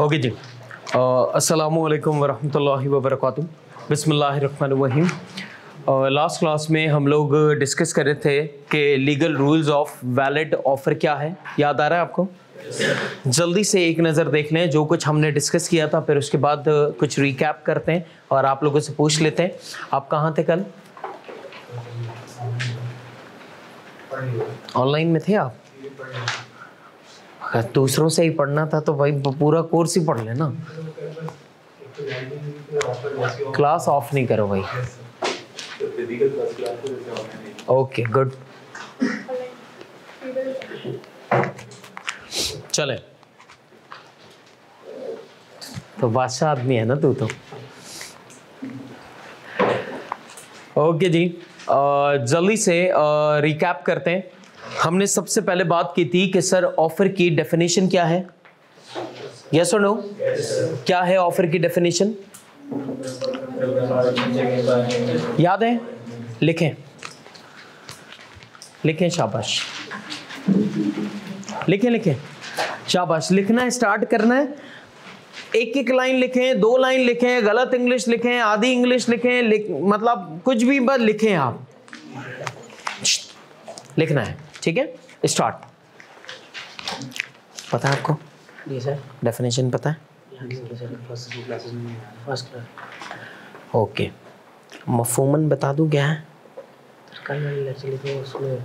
Okay जी। अस्सलामु अलैकुम वरहमतुल्लाहि वबरकातुहू। बिस्मिल्लाहिर्रहमानिर्रहीम। लास्ट क्लास में हम लोग डिस्कस कर रहे थे कि legal rules of valid offer क्या है। याद आ रहा है आपको? जल्दी से एक नज़र देख लें जो कुछ हमने डिस्कस किया था, फिर उसके बाद कुछ रिकैप करते हैं और आप लोगों से पूछ लेते हैं आप कहाँ थे कल? ऑनलाइन में थे आप? अगर दूसरों से ही पढ़ना था तो भाई पूरा कोर्स ही पढ़ लेना। क्लास ऑफ नहीं करो भाई। Okay good. चले तो बादशाह आदमी है ना तू तो। ओके जी, जल्दी से रिकैप करते हैं। हमने सबसे पहले बात की थी कि सर ऑफर की डेफिनेशन क्या है। यस और नो? क्या है ऑफर की डेफिनेशन? याद है? लिखें लिखें, शाबाश। लिखें शाबाश। लिखना है, स्टार्ट करना है। एक एक लाइन लिखें, 2 लाइन लिखें, गलत इंग्लिश लिखें, आधी इंग्लिश लिखें, मतलब कुछ भी बस लिखें। आप लिखना है, ठीक है? स्टार्ट। पता है आपको? जी सर। डेफिनेशन पता है? First class. ओके, मफहूमन बता दूं क्या है? कल मैंने लेक्चर लिखा उसमें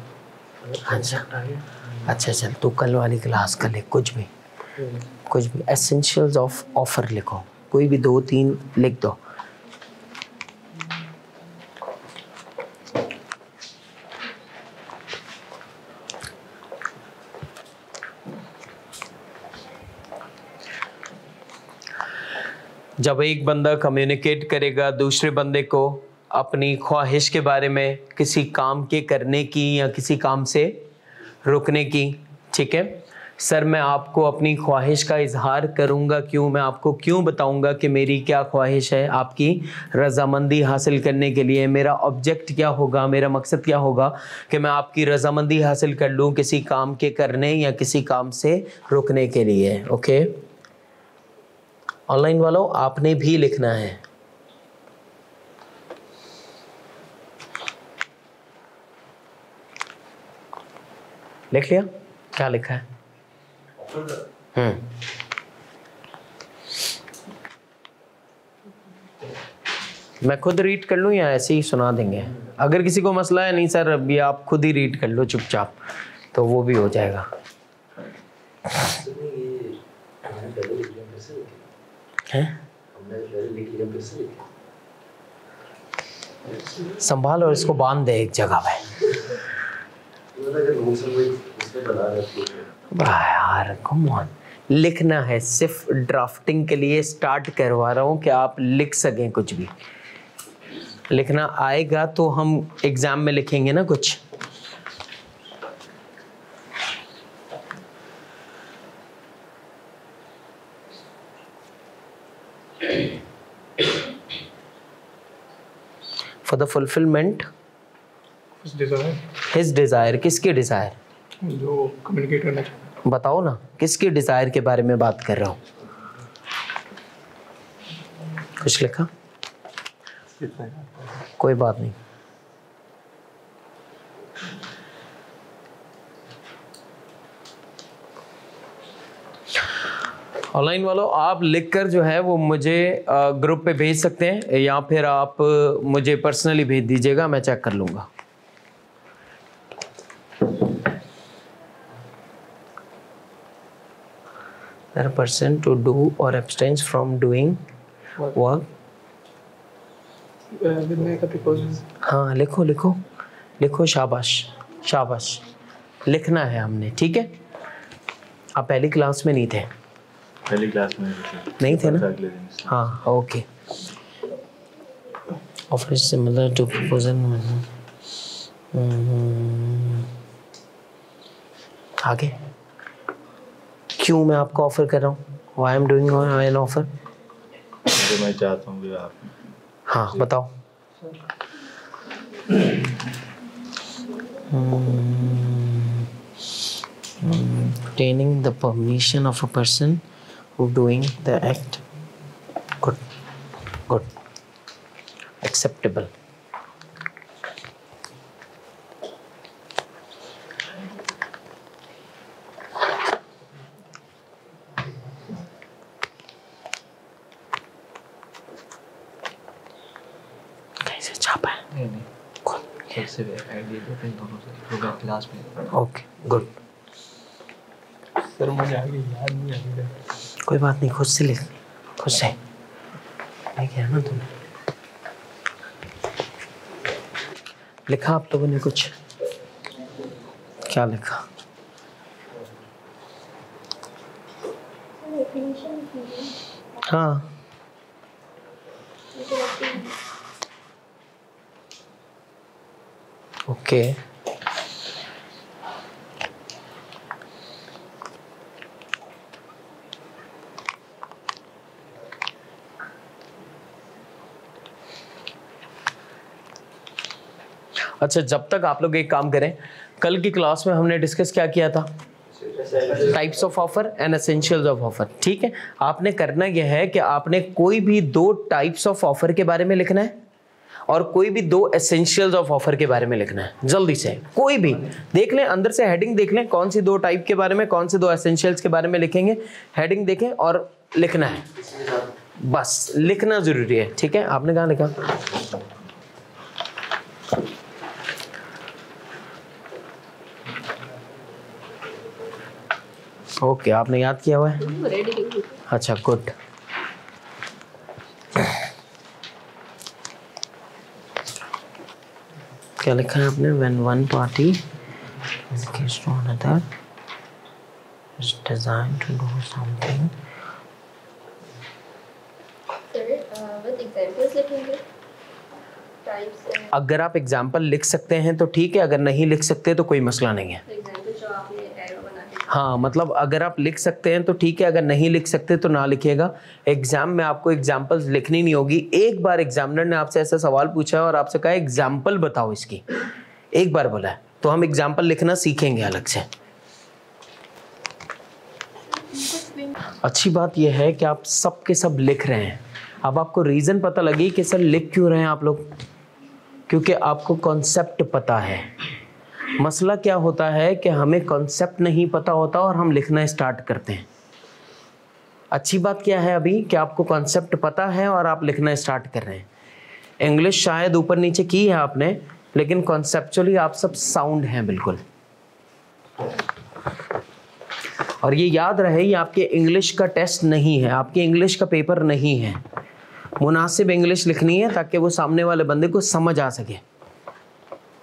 अच्छा चल, तू कल वाली क्लास का लिख। कुछ भी एसेंशियल्स ऑफ ऑफर लिखो, कोई भी 2-3 लिख दो। जब एक बंदा कम्युनिकेट करेगा दूसरे बंदे को अपनी ख्वाहिश के बारे में, किसी काम के करने की या किसी काम से रुकने की, ठीक है? सर मैं आपको अपनी ख्वाहिश का इजहार करूंगा क्यों, मैं आपको क्यों बताऊंगा कि मेरी क्या ख्वाहिश है, आपकी रज़ामंदी हासिल करने के लिए। मेरा ऑब्जेक्ट क्या होगा, मेरा मकसद क्या होगा कि मैं आपकी रज़ामंदी हासिल कर लूँ किसी काम के करने या किसी काम से रुकने के लिए। ओके, ऑनलाइन वालों आपने भी लिखना है। लिख लिया? क्या लिखा है? मैं खुद रीड कर लूं या ऐसे ही सुना देंगे? अगर किसी को मसला है, नहीं सर अभी आप खुद ही रीड कर लो चुपचाप, तो वो भी हो जाएगा। संभाल और इसको बांध दे एक जगह पे। यार कम ऑन, लिखना है। सिर्फ ड्राफ्टिंग के लिए स्टार्ट करवा रहा हूँ कि आप लिख सकें। कुछ भी लिखना आएगा तो हम एग्जाम में लिखेंगे ना कुछ। For the fulfillment his desire। किसके डिजायर? जो कम्युनिकेट करना चाहता है। बताओ ना, किसके डिजायर के बारे में बात कर रहा हूँ? कुछ लिखा? कोई बात नहीं। ऑनलाइन वालों आप लिखकर जो है वो मुझे ग्रुप पे भेज सकते हैं या फिर आप मुझे पर्सनली भेज दीजिएगा, मैं चेक कर लूँगा। A person to do or abstains from doing work। हाँ लिखो। शाबाश लिखना है हमने, ठीक है? आप पहली क्लास में नहीं थे? पहली क्लास में नहीं थे ना? हाँ okay. Offer similar to proposal. आगे क्यों मैं आपको ऑफर कर रहा हूँ? Why I'm doing an offer? मैं चाहता हूँ कि आप। हाँ बताओ। obtaining the permission of a person doing the act. Good, good, acceptable. कैसे छापा है? नहीं सबसे आइडिया दो इन दोनों से होगा क्लास में। Okay good. सर मुझे आगे याद नहीं आ रहा। कोई बात नहीं, खुद से लिख, खुद से क्या ना तुमने लिखा आप लोगों ने कुछ? क्या लिखा? हाँ ओके अच्छा, जब तक आप लोग एक काम करें, कल की क्लास में हमने डिस्कस क्या किया था? Types of offer and essentials of offer. ठीक है, आपने करना यह है कि आपने कोई भी 2 टाइप्स ऑफ ऑफर के बारे में लिखना है और कोई भी 2 एसेंशियल्स ऑफ ऑफर के बारे में लिखना है। जल्दी से कोई भी देख लें, अंदर से हेडिंग देख लें, कौन सी 2 टाइप के बारे में, कौन से 2 एसेंशियल्स के बारे में लिखेंगे। हेडिंग देखें और लिखना है, बस लिखना जरूरी है। ठीक है, आपने कहाँ लिखा? ओके आपने याद किया हुआ है? अच्छा गुड। क्या लिखा है आपने? When one party is engaged to another is designed to do something. Sir, with examples लिखेंगे? Types and अगर आप एग्जाम्पल लिख सकते हैं तो ठीक है, अगर नहीं लिख सकते तो कोई मसला नहीं है। example जो आपने arrow बना के हाँ मतलब अगर आप लिख सकते हैं तो ठीक है, अगर नहीं लिख सकते तो ना लिखिएगा। एग्जाम में आपको एग्जाम्पल्स लिखनी नहीं होगी। एक बार एग्जामिनर ने आपसे ऐसा सवाल पूछा है और आपसे कहा एग्जाम्पल बताओ इसकी, एक बार बोला है तो हम एग्जाम्पल लिखना सीखेंगे अलग से। अच्छी बात यह है कि आप सब के सब लिख रहे हैं। अब आपको रीज़न पता लगी कि सर लिख क्यों रहे हैं आप लोग, क्योंकि आपको कॉन्सेप्ट पता है। मसला क्या होता है कि हमें कॉन्सेप्ट नहीं पता होता और हम लिखना स्टार्ट करते हैं। अच्छी बात क्या है अभी कि आपको कॉन्सेप्ट पता है और आप लिखना स्टार्ट कर रहे हैं। इंग्लिश शायद ऊपर नीचे की है आपने, लेकिन कॉन्सेप्चुअली आप सब साउंड हैं बिल्कुल। और ये याद रहे, ये आपके इंग्लिश का टेस्ट नहीं है, आपके इंग्लिश का पेपर नहीं है। मुनासिब इंग्लिश लिखनी है ताकि वो सामने वाले बंदे को समझ आ सके,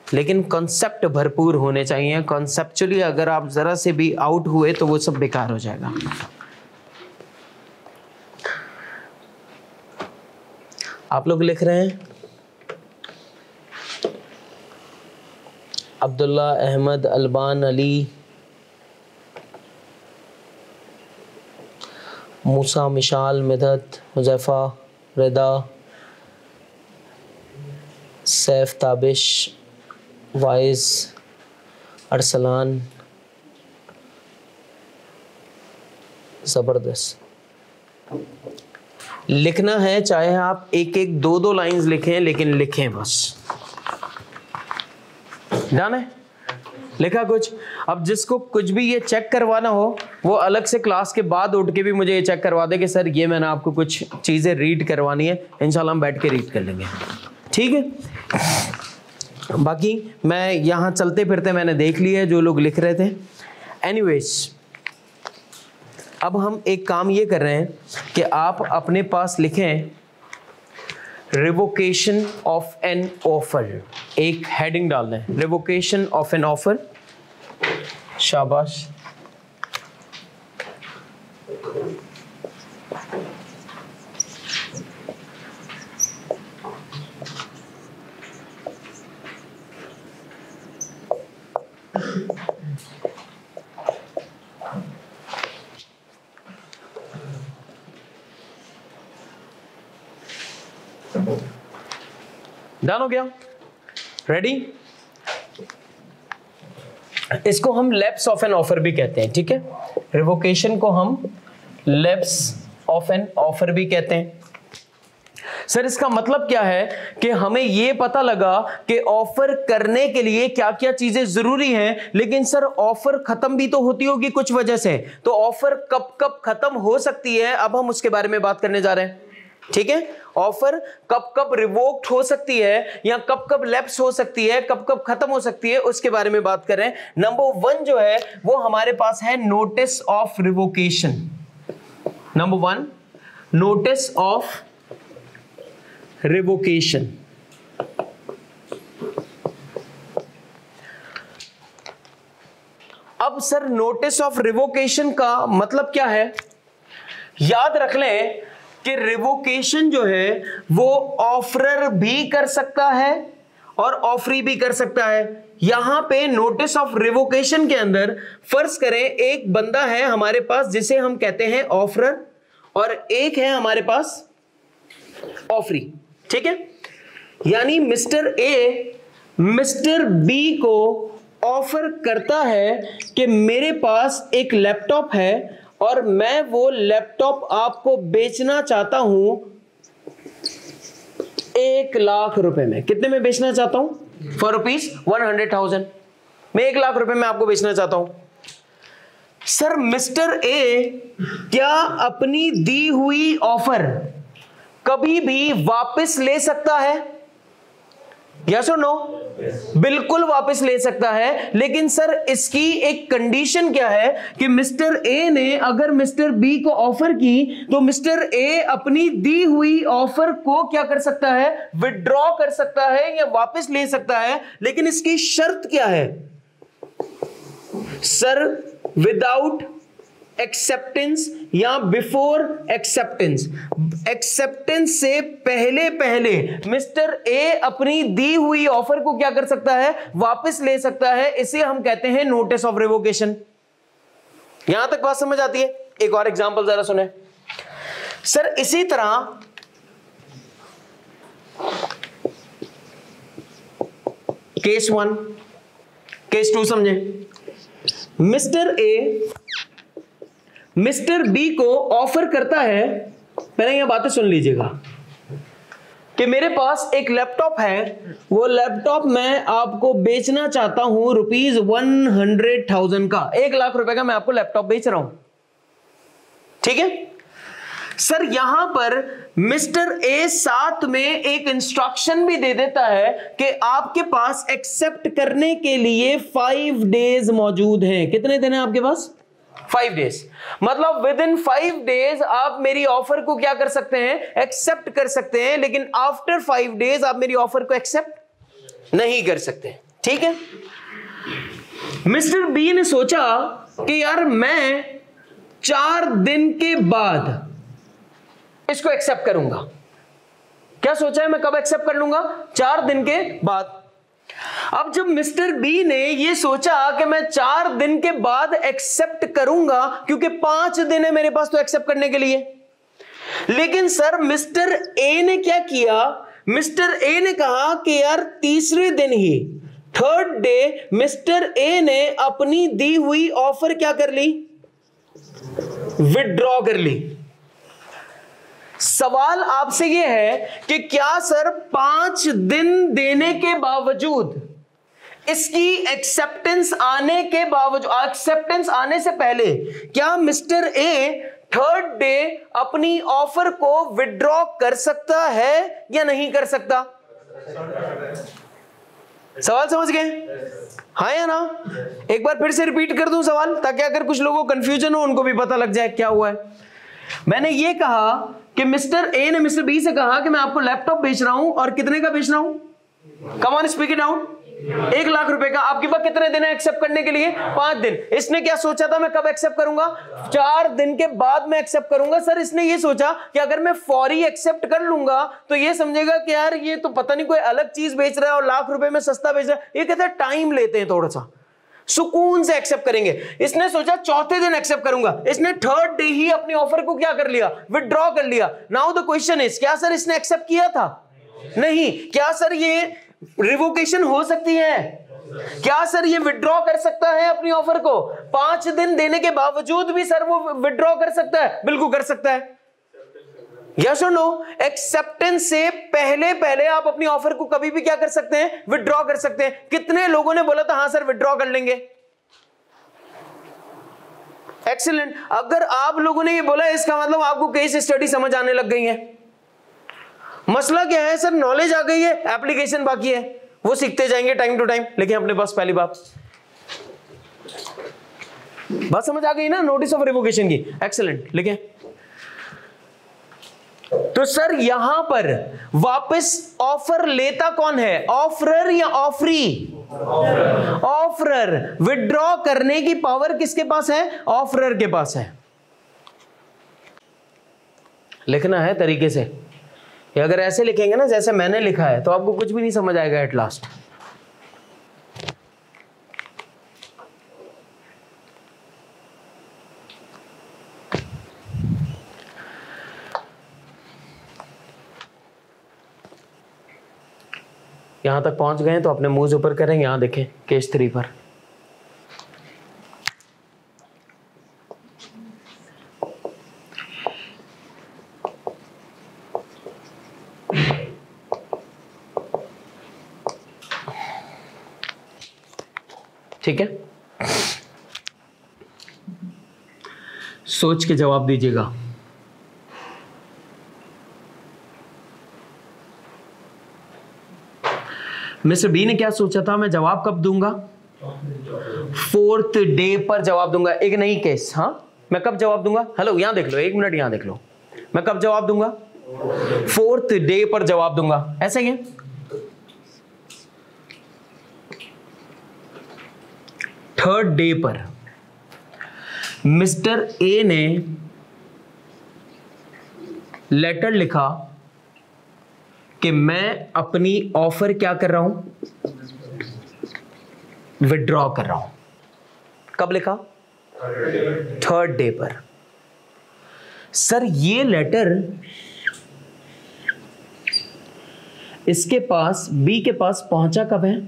लेकिन कॉन्सेप्ट भरपूर होने चाहिए। कॉन्सेप्चुअली अगर आप जरा से भी आउट हुए तो वो सब बेकार हो जाएगा। आप लोग लिख रहे हैं अब्दुल्ला, अहमद, अल्बान, अली, मूसा, मिशाल, मिदत, हुज़ैफा, रिदा, सैफ, ताबिश, वाइज, अरसलान। ज़बरदस्त। लिखना है, चाहे आप एक एक 2-2 लाइंस लिखें, लेकिन लिखें बस। डन है? लिखा कुछ? अब जिसको कुछ भी ये चेक करवाना हो वो अलग से क्लास के बाद उठ के भी मुझे ये चेक करवा दे कि सर ये मैंने आपको कुछ चीज़ें रीड करवानी है। इंशाल्लाह हम बैठ के रीड कर लेंगे, ठीक है। बाकी मैं यहाँ चलते फिरते मैंने देख लिया है जो लोग लिख रहे थे। एनीवेज, अब हम एक काम ये कर रहे हैं कि आप अपने पास लिखें रिवोकेशन ऑफ एन ऑफर। एक हेडिंग डाल दें, रिवोकेशन ऑफ एन ऑफर। शाबाश। डन हो गया? रेडी? इसको हम लैप्स ऑफ एन ऑफर भी कहते हैं, ठीक है। रिवोकेशन को हम लैप्स ऑफ एन ऑफर भी कहते हैं। सर इसका मतलब क्या है कि हमें यह पता लगा कि ऑफर करने के लिए क्या क्या चीजें जरूरी हैं, लेकिन सर ऑफर खत्म भी तो होती होगी कुछ वजह से, तो ऑफर कब कब खत्म हो सकती है, अब हम उसके बारे में बात करने जा रहे हैं। ठीक है, ऑफर कब कब रिवोक्ड हो सकती है या कब कब लैप्स हो सकती है, कब कब खत्म हो सकती है, उसके बारे में बात कर रहे हैं। नंबर 1 जो है वो हमारे पास है notice of revocation. Number 1 notice of revocation. अब सर नोटिस ऑफ रिवोकेशन का मतलब क्या है? याद रख लें कि रिवोकेशन जो है वो ऑफरर भी कर सकता है और ऑफरी भी कर सकता है। यहां पे नोटिस ऑफ रिवोकेशन के अंदर फर्ज करें एक बंदा है हमारे पास जिसे हम कहते हैं ऑफरर और एक है हमारे पास ऑफरी। ठीक है, यानी मिस्टर ए मिस्टर बी को ऑफर करता है कि मेरे पास एक लैपटॉप है और मैं वो लैपटॉप आपको बेचना चाहता हूं 1 लाख रुपए में। कितने में बेचना चाहता हूं? फॉर ₹100,000। मैं 1 लाख रुपए में आपको बेचना चाहता हूं। सर मिस्टर ए क्या अपनी दी हुई ऑफर कभी भी वापस ले सकता है? यस और नो? बिल्कुल वापस ले सकता है, लेकिन सर इसकी एक कंडीशन क्या है कि मिस्टर ए ने अगर मिस्टर बी को ऑफर की तो मिस्टर ए अपनी दी हुई ऑफर को क्या कर सकता है? विड्रॉ कर सकता है या वापस ले सकता है, लेकिन इसकी शर्त क्या है? सर विदाउट एक्सेप्टेंस या बिफोर एक्सेप्टेंस। एक्सेप्टेंस से पहले पहले मिस्टर ए अपनी दी हुई ऑफर को क्या कर सकता है? वापस ले सकता है। इसे हम कहते हैं नोटिस ऑफ रिवोकेशन। यहां तक बात समझ आती है? एक और एग्जांपल जरा सुने सर। इसी तरह केस 1 केस 2 समझे। मिस्टर ए मिस्टर बी को ऑफर करता है, पहले यह बातें सुन लीजिएगा, कि मेरे पास एक लैपटॉप है, वो लैपटॉप मैं आपको बेचना चाहता हूं ₹100,000 का। 1 लाख रुपए का मैं आपको लैपटॉप बेच रहा हूं। ठीक है सर, यहां पर मिस्टर ए साथ में एक इंस्ट्रक्शन भी दे देता है कि आपके पास एक्सेप्ट करने के लिए 5 डेज मौजूद हैं। कितने दिन है आपके पास? 5 डेज। मतलब विद इन 5 डेज आप मेरी ऑफर को क्या कर सकते हैं? एक्सेप्ट कर सकते हैं, लेकिन आफ्टर 5 डेज आप मेरी ऑफर को एक्सेप्ट नहीं कर सकते। ठीक है, मिस्टर बी ने सोचा कि यार मैं 4 दिन के बाद इसको एक्सेप्ट करूंगा। क्या सोचा है? मैं कब एक्सेप्ट कर लूंगा? 4 दिन के बाद। अब जब मिस्टर बी ने यह सोचा कि मैं 4 दिन के बाद एक्सेप्ट करूंगा, क्योंकि 5 दिन है मेरे पास तो एक्सेप्ट करने के लिए, लेकिन सर मिस्टर ए ने क्या किया? मिस्टर ए ने कहा कि यार तीसरे दिन ही, 3rd डे, मिस्टर ए ने अपनी दी हुई ऑफर क्या कर ली? विड्रॉ कर ली। सवाल आपसे यह है कि क्या सर 5 दिन देने के बावजूद, इसकी एक्सेप्टेंस आने के बावजूद, एक्सेप्टेंस आने से पहले, क्या मिस्टर ए 3rd डे अपनी ऑफर को विड्रॉ कर सकता है या नहीं कर सकता? सवाल समझ गए? हाँ या ना? एक बार फिर से रिपीट कर दूं सवाल, ताकि अगर कुछ लोगों को कंफ्यूजन हो उनको भी पता लग जाए क्या हुआ है। मैंने ये कहा कि मिस्टर ए ने मिस्टर बी से कहा कि मैं आपको लैपटॉप बेच रहा हूं, और कितने का बेच रहा हूं? Come on speak it out. 1 lakh रुपए का। आपके पास कितने दिन है एक्सेप्ट करने के लिए? 5 दिन। इसने क्या सोचा था? मैं कब एक्सेप्ट करूंगा? 4 दिन के बाद मैं एक्सेप्ट करूंगा। सर इसने ये सोचा कि अगर मैं फौरी एक्सेप्ट कर लूंगा तो ये समझेगा कि यार ये तो पता नहीं कोई अलग चीज बेच रहा है और लाख रुपए में सस्ता बेच रहा है। ये कहता है टाइम लेते हैं, थोड़ा सा सुकून से एक्सेप्ट करेंगे। इसने सोचा 4थे दिन एक्सेप्ट करूंगा। इसने 3rd डे ही अपनी ऑफर को क्या कर लिया? विड्रॉ कर लिया। नाउ द क्वेश्चन इज, क्या सर इसने एक्सेप्ट किया था? नहीं। क्या सर ये रिवोकेशन हो सकती है? क्या सर ये विड्रॉ कर सकता है अपनी ऑफर को? 5 दिन देने के बावजूद भी सर वो विड्रॉ कर सकता है? बिल्कुल कर सकता है। यस और नो? एक्सेप्टेंस से पहले पहले आप अपनी ऑफर को कभी भी क्या कर सकते हैं? विड्रॉ कर सकते हैं। कितने लोगों ने बोला था हाँ सर विड्रॉ कर लेंगे? एक्सीलेंट। अगर आप लोगों ने ये बोला इसका मतलब आपको केस स्टडी समझ आने लग गई है। मसला क्या है सर? नॉलेज आ गई है, एप्लीकेशन बाकी है, वो सीखते जाएंगे टाइम टू टाइम। लेकिन अपने पास पहली बात समझ आ गई ना नोटिस ऑफ रिवोकेशन की। एक्सीलेंट। लिखें तो सर यहां पर वापस ऑफर लेता कौन है? ऑफरर या ऑफरी? ऑफरर। विड्रॉ करने की पावर किसके पास है? ऑफरर के पास है। लिखना है तरीके से। अगर ऐसे लिखेंगे ना जैसे मैंने लिखा है तो आपको कुछ भी नहीं समझ आएगा एट लास्ट। यहां तक पहुंच गए तो अपने मुंह ऊपर करें। यहां देखें केस 3 पर। ठीक है, सोच के जवाब दीजिएगा। मिस्टर बी ने क्या सोचा था? मैं जवाब कब दूंगा? 4th डे पर जवाब दूंगा। एक नई केस। हाँ, मैं कब जवाब दूंगा? हेलो, यहां देख लो, 1 मिनट यहां देख लो। मैं कब जवाब दूंगा? 4th डे पर जवाब दूंगा। ऐसा ही है। 3rd डे पर मिस्टर ए ने लेटर लिखा कि मैं अपनी ऑफर क्या कर रहा हूं? विड्रॉ कर रहा हूं। कब लिखा? 3rd डे पर। सर ये लेटर इसके पास, बी के पास पहुंचा कब है?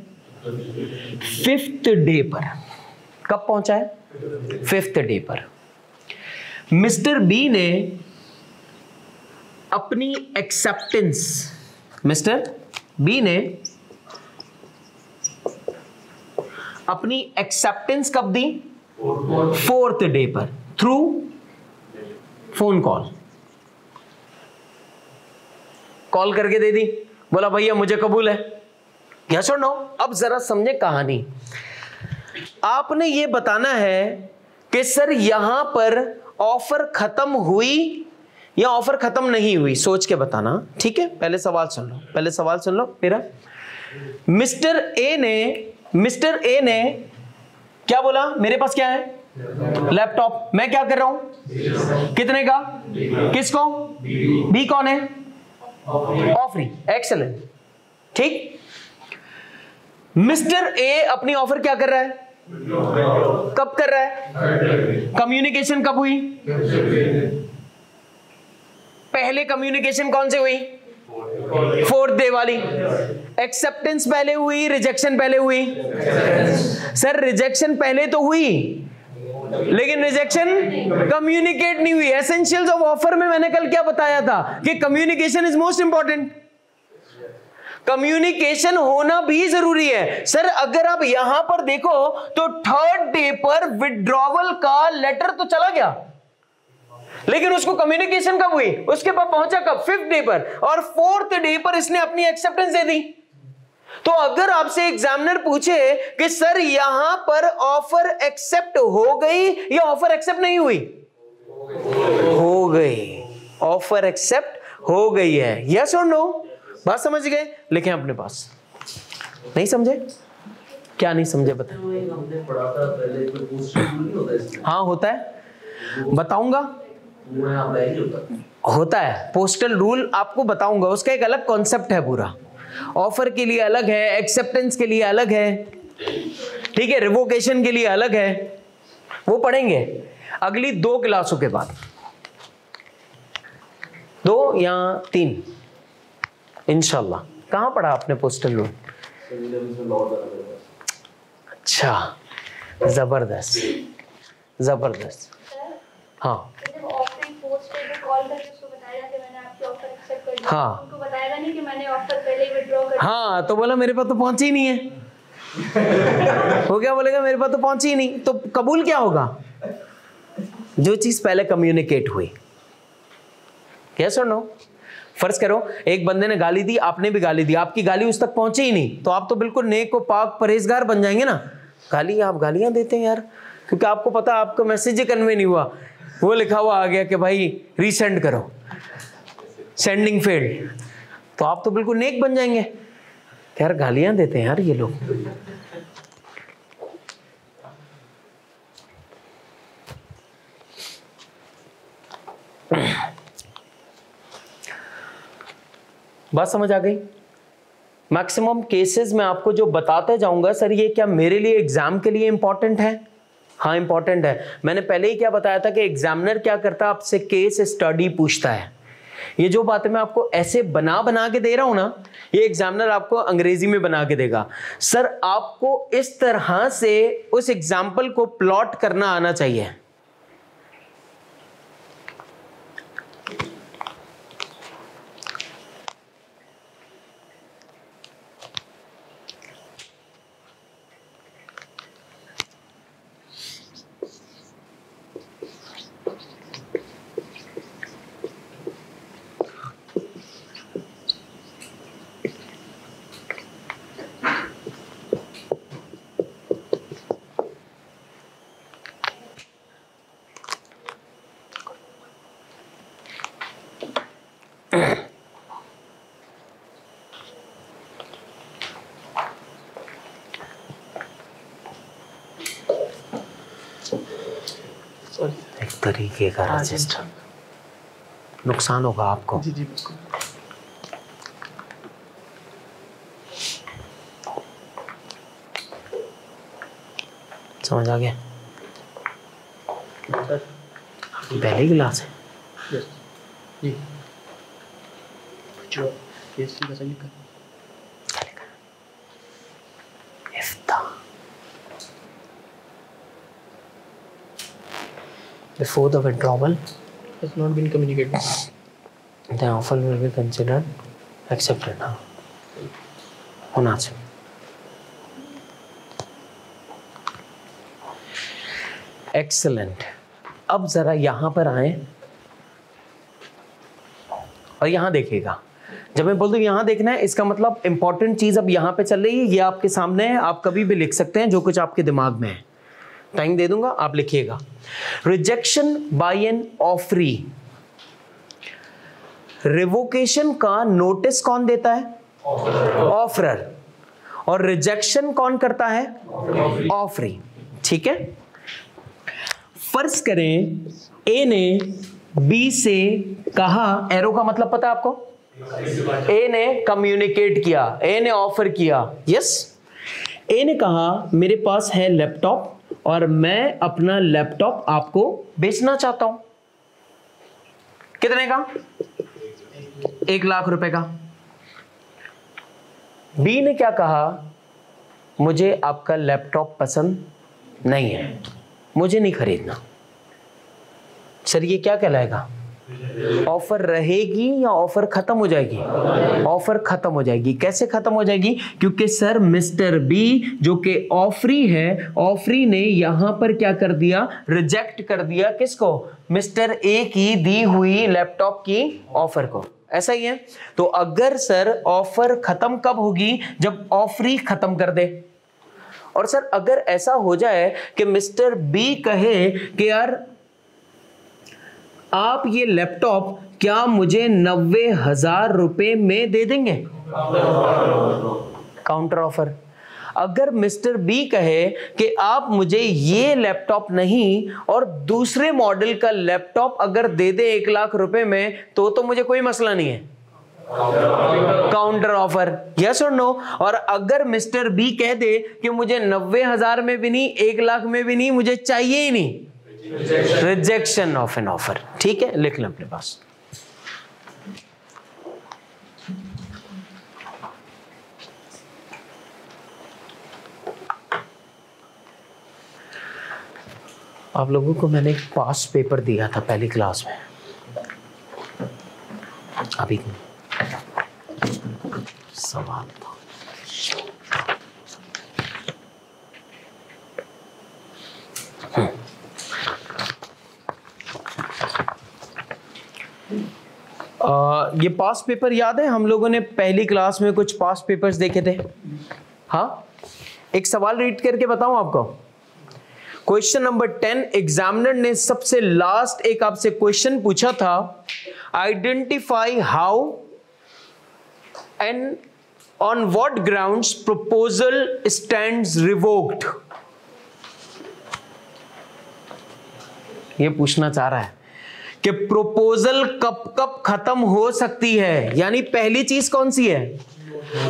5th डे पर। कब पहुंचा है? 5th डे पर। मिस्टर बी ने अपनी एक्सेप्टेंस, मिस्टर बी ने अपनी एक्सेप्टेंस कब दी? 4th डे पर, थ्रू फोन कॉल। कॉल करके दे दी, बोला भैया मुझे कबूल है। यस और नो? अब जरा समझे कहानी। आपने ये बताना है कि सर यहां पर ऑफर खत्म हुई या ऑफर खत्म नहीं हुई। सोच के बताना, ठीक है? पहले सवाल सुन लो मेरा। मिस्टर ए ने क्या बोला? मेरे पास क्या है? लैपटॉप। मैं क्या कर रहा हूं? कितने का? किसको? बी कौन है? ऑफरी। एक्सेलेंट। ठीक। मिस्टर ए अपनी ऑफर क्या कर रहा है? कब कर रहा है? कम्युनिकेशन कब हुई? पहले कम्युनिकेशन कौन से हुई? 4th डे वाली। एक्सेप्टेंस पहले हुई, रिजेक्शन पहले हुई? सर रिजेक्शन पहले तो हुई, लेकिन रिजेक्शन कम्युनिकेट नहीं हुई। एसेंशियल्स ऑफ ऑफर में मैंने कल क्या बताया था कि communication is most important. Communication होना भी जरूरी है। सर अगर आप यहां पर देखो तो 3rd डे पर विड्रॉवल का लेटर तो चला गया, लेकिन उसको कम्युनिकेशन कब हुई? उसके पास पहुंचा कब? 5th डे पर। और 4th डे पर इसने अपनी एक्सेप्टेंस दे दी। तो अगर आपसे एग्जामिनर पूछे कि सर यहां पर ऑफर एक्सेप्ट हो गई या ऑफर एक्सेप्ट नहीं हुई? हो गई। ऑफर एक्सेप्ट हो गई है। यस और नो? बात समझ गए? लिखें अपने पास। नहीं समझे? क्या नहीं समझे बताएं। हमने पढ़ा था पहले, तो पोस्टल रूल नहीं होता इसमें? हाँ होता है, बताऊंगा। होता है पोस्टल रूल, आपको बताऊंगा। उसका एक अलग कॉन्सेप्ट है पूरा। ऑफर के लिए अलग है, एक्सेप्टेंस के लिए अलग है, ठीक है, रिवोकेशन के लिए अलग है। वो पढ़ेंगे अगली 2 क्लासों के बाद, 2 या 3 इंशाल्लाह। कहां पढ़ा आपने पोस्टल रूल? अच्छा, जबरदस्त जबरदस्त। हाँ जब ऑफर पोस्ट पे कॉल करके उसको बताया कि मैंने आपकी ऑफर एक्सेप्ट कर ली, हाँ। उनको बताएगा नहीं कि मैंने ऑफर पहले ही विड्रॉ कर हाँ, तो बोला मेरे पास तो पहुंची ही नहीं है। वो क्या बोलेगा, मेरे पास तो पहुंची ही नहीं, तो कबूल क्या होगा? जो चीज पहले कम्युनिकेट हुई। क्या सुनो, फर्ज करो एक बंदे ने गाली दी, आपने भी गाली दी, आपकी गाली उस तक पहुंची ही नहीं, तो आप तो बिल्कुल नेक व पाक परहेजगार बन जाएंगे ना। गाली, आप गालियां देते हैं यार, क्योंकि आपको पता आपका मैसेज ही कन्वे नहीं हुआ, वो लिखा हुआ आ गया कि भाई रीसेंड करो, सेंडिंग फेल्ड, तो आप तो बिल्कुल नेक बन जाएंगे। यार गालियां देते हैं यार ये लोग। बात समझ आ गई? मैक्सिमम केसेस में आपको जो बताते जाऊंगा, सर ये क्या मेरे लिए एग्जाम के लिए इंपॉर्टेंट है? हाँ इंपॉर्टेंट है। मैंने पहले ही क्या बताया था कि एग्जामिनर क्या करता है, आपसे केस स्टडी पूछता है। ये जो बातें मैं आपको ऐसे बना बना के दे रहा हूं ना, ये एग्जामिनर आपको अंग्रेजी में बना के देगा। सर आपको इस तरह से उस एग्जाम्पल को प्लॉट करना आना चाहिए। एक तरीके का रजिस्टर, नुकसान होगा आपको। जी जी बिल्कुल। समझ आ गया? पहली क्लास है। यस जी। जो केस का सही कर Before the withdrawal, has not been communicated. the offer will be considered accepted. हाँ होना चाहिए। एक्सेलेंट। अब जरा यहां पर आए और यहां देखिएगा। जब मैं बोल दूं यहां देखना है, इसका मतलब इंपॉर्टेंट चीज अब यहां पे चल रही है, ये आपके सामने है, आप कभी भी लिख सकते हैं जो कुछ आपके दिमाग में है। टाइम दे दूंगा, आप लिखिएगा। Rejection by an offeree, revocation का नोटिस कौन देता है? ऑफरर। और रिजेक्शन कौन करता है? ऑफरी। ठीक है। फर्ज करें ए ने बी से कहा, एरो का मतलब पता है आपको? ए ने कम्युनिकेट किया, ए ने ऑफर किया। यस, ए ने कहा मेरे पास है लैपटॉप और मैं अपना लैपटॉप आपको बेचना चाहता हूं। कितने का? 1 लाख रुपए का। बी ने क्या कहा? मुझे आपका लैपटॉप पसंद नहीं है, मुझे नहीं खरीदना। सर ये क्या कहलाएगा? ऑफर रहेगी या ऑफर खत्म हो जाएगी? ऑफर खत्म हो जाएगी। कैसे खत्म हो जाएगी? क्योंकि सर मिस्टर बी जो कि ऑफरी है, ऑफरी ने यहां पर क्या कर दिया? रिजेक्ट कर दिया। किसको? मिस्टर ए की दी हुई लैपटॉप की ऑफर को। ऐसा ही है। तो अगर सर ऑफर खत्म कब होगी? जब ऑफरी खत्म कर दे। और सर अगर ऐसा हो जाए कि मिस्टर बी कहे कि यार आप ये लैपटॉप क्या मुझे 90,000 रुपए में दे देंगे? Counter offer. अगर मिस्टर बी कहे कि आप मुझे ये लैपटॉप नहीं और दूसरे मॉडल का लैपटॉप अगर दे दे 1 लाख रुपए में, तो मुझे कोई मसला नहीं है। Counter offer. यस और नो? और अगर मिस्टर बी कह दे कि मुझे 90,000 में भी नहीं, 1 लाख में भी नहीं, मुझे चाहिए ही नहीं, रिजेक्शन ऑफ एन ऑफर। ठीक है, लिख लें अपने पास। आप लोगों को मैंने एक पास्ट पेपर दिया था पहली क्लास में, अभी सवाल था। ये पास्ट पेपर याद है? हम लोगों ने पहली क्लास में कुछ पास्ट पेपर्स देखे थे। हाँ, एक सवाल रीड करके बताऊं आपको। क्वेश्चन नंबर 10, एग्जामिनर ने सबसे लास्ट एक आपसे क्वेश्चन पूछा था, identify how and on what grounds proposal stands revoked. ये पूछना चाह रहा है कि प्रपोजल कब कब खत्म हो सकती है। यानी पहली चीज कौन सी है?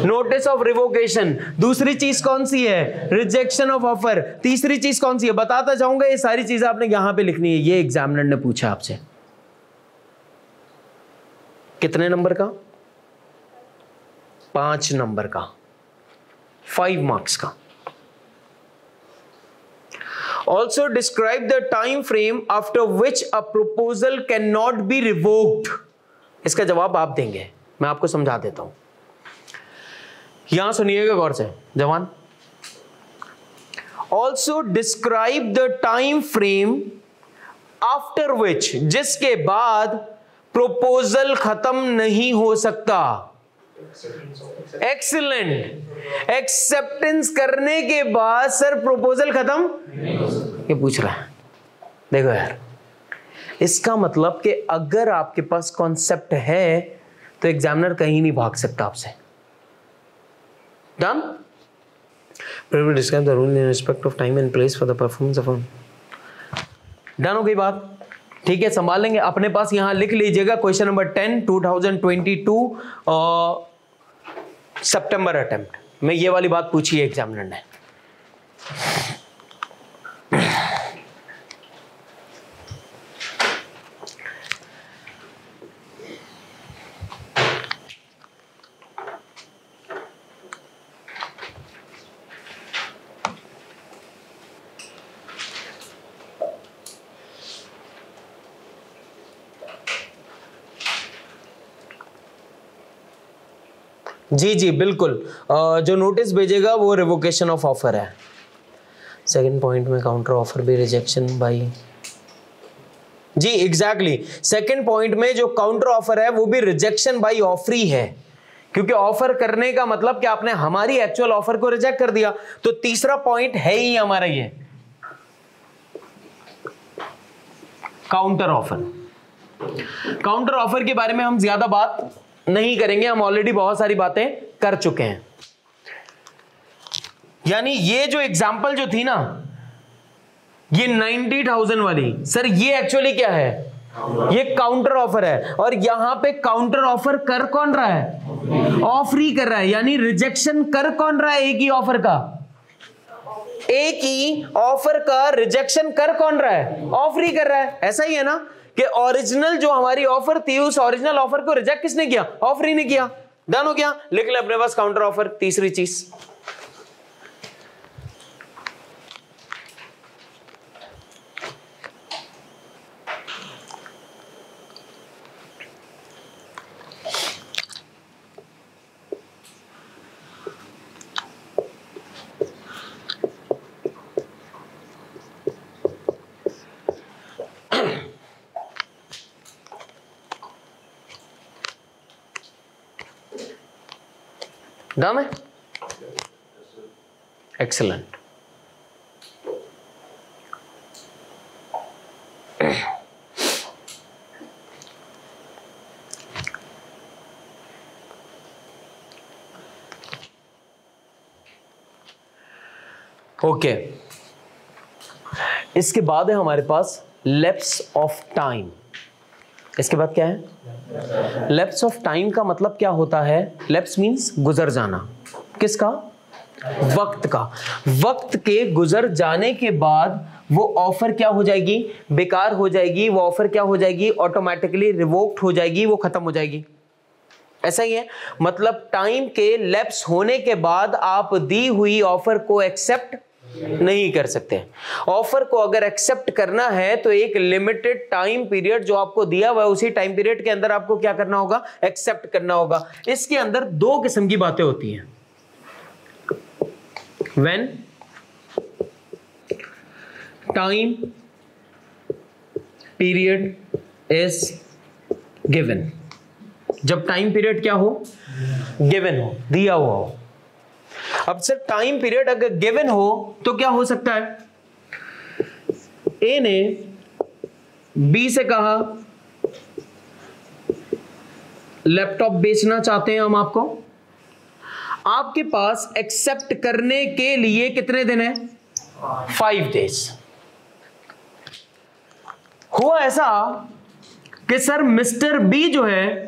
Notice of revocation. दूसरी चीज कौन सी है? Rejection of offer. तीसरी चीज कौन सी है? बताता जाऊंगा, ये सारी चीजें आपने यहां पे लिखनी है। ये एग्जामिनर ने पूछा आपसे। कितने नंबर का? 5 नंबर का, 5 मार्क्स का। Also describe the time frame after which a proposal cannot be revoked. इसका जवाब आप देंगे, मैं आपको समझा देता हूं। यहां सुनिएगा गौर से जवान। Also describe the time frame after which, जिसके बाद proposal खत्म नहीं हो सकता। एक्सीलेंट। एक्सेप्टेंस करने के बाद सर प्रपोजल खत्म ये पूछ रहा है। देखो यार, इसका मतलब कि अगर आपके पास कॉन्सेप्ट है तो एग्जामिनर कहीं नहीं भाग सकता आपसे। Done? Describe the rule in respect of time and place for the performance of. Done हो गई बात? ठीक है, संभाल लेंगे। अपने पास यहां लिख लीजिएगा क्वेश्चन नंबर 10 2022 सितंबर अटेम्प्ट में ये वाली बात पूछी है एग्जामिनर ने। जी जी बिल्कुल, जो नोटिस भेजेगा वो रिवोकेशन ऑफ ऑफर है। सेकंड पॉइंट में काउंटर ऑफर भी रिजेक्शन बाई, जी एग्जैक्टली। सेकंड पॉइंट में जो काउंटर ऑफर है वो भी रिजेक्शन बाई ऑफरी है, क्योंकि ऑफर करने का मतलब कि आपने हमारी एक्चुअल ऑफर को रिजेक्ट कर दिया। तो तीसरा पॉइंट है ही हमारा ये काउंटर ऑफर। काउंटर ऑफर के बारे में हम ज्यादा बात नहीं करेंगे, हम ऑलरेडी बहुत सारी बातें कर चुके हैं। यानी ये जो एग्जांपल जो थी ना, ये 90,000 वाली, सर ये एक्चुअली क्या है? ये काउंटर ऑफर है। और यहां पे काउंटर ऑफर कर कौन रहा है? ऑफरी कर रहा है। यानी रिजेक्शन कर कौन रहा है? एक ही ऑफर का, एक ही ऑफर का रिजेक्शन कर कौन रहा है? ऑफरी कर रहा है। ऐसा ही है ना कि ओरिजिनल जो हमारी ऑफर थी, उस ओरिजिनल ऑफर को रिजेक्ट किसने किया? ऑफरी ने किया। डन हो गया? लिख ले अपने पास काउंटर ऑफर। तीसरी चीज डन है? एक्सीलेंट। ओके, इसके बाद है हमारे पास लैप्स ऑफ टाइम। इसके बाद क्या है? लैप्स ऑफ टाइम का मतलब क्या होता है? लैप्स मींस गुजर जाना। किसका? वक्त का। वक्त के गुजर जाने के बाद वो ऑफर क्या हो जाएगी? बेकार हो जाएगी। वो ऑफर क्या हो जाएगी? ऑटोमेटिकली रिवोक्ड हो जाएगी, वो खत्म हो जाएगी। ऐसा ही है, मतलब टाइम के लैप्स होने के बाद आप दी हुई ऑफर को एक्सेप्ट नहीं कर सकते। ऑफर को अगर एक्सेप्ट करना है तो एक लिमिटेड टाइम पीरियड जो आपको दिया हुआ है उसी टाइम पीरियड के अंदर आपको क्या करना होगा, एक्सेप्ट करना होगा। इसके अंदर दो किस्म की बातें होती हैं। When time period is given, जब टाइम पीरियड क्या हो, गिवन हो, दिया हुआ हो। अब सर टाइम पीरियड अगर गिवन हो तो क्या हो सकता है, ए ने बी से कहा लैपटॉप बेचना चाहते हैं हम आपको, आपके पास एक्सेप्ट करने के लिए कितने दिन है, 5 डेज। हुआ ऐसा कि सर मिस्टर बी जो है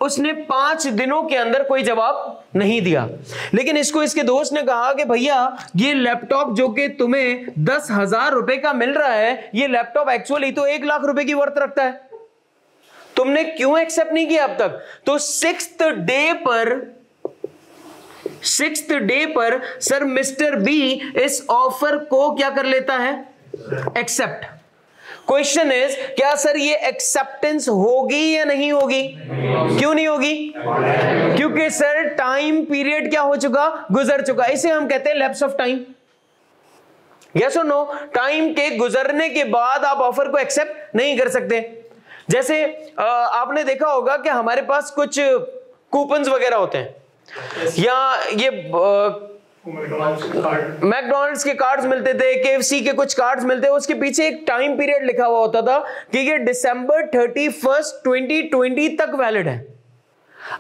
उसने 5 दिनों के अंदर कोई जवाब नहीं दिया, लेकिन इसको इसके दोस्त ने कहा कि भैया ये लैपटॉप जो कि तुम्हें 10,000 रुपए का मिल रहा है, ये लैपटॉप एक्चुअली तो 1 लाख रुपए की वर्थ रखता है, तुमने क्यों एक्सेप्ट नहीं किया अब तक। तो 6th डे पर सर मिस्टर बी इस ऑफर को क्या कर लेता है, एक्सेप्ट। क्वेश्चन इज क्या सर ये एक्सेप्टेंस होगी या नहीं होगी, क्यों नहीं होगी, क्योंकि सर टाइम पीरियड क्या हो चुका, गुजर चुका। इसे हम कहते हैं लैप्स ऑफ टाइम। यस और नो, टाइम के गुजरने के बाद आप ऑफर को एक्सेप्ट नहीं कर सकते। जैसे आपने देखा होगा कि हमारे पास कुछ कूपन्स वगैरह होते हैं, या ये मैकडॉनल्ड्स के कार्ड्स मिलते थे, केएफसी के कुछ कार्ड्स मिलते थे, उसके पीछे एक टाइम पीरियड लिखा हुआ होता था कि ये दिसंबर 31 2020 तक वैलिड है।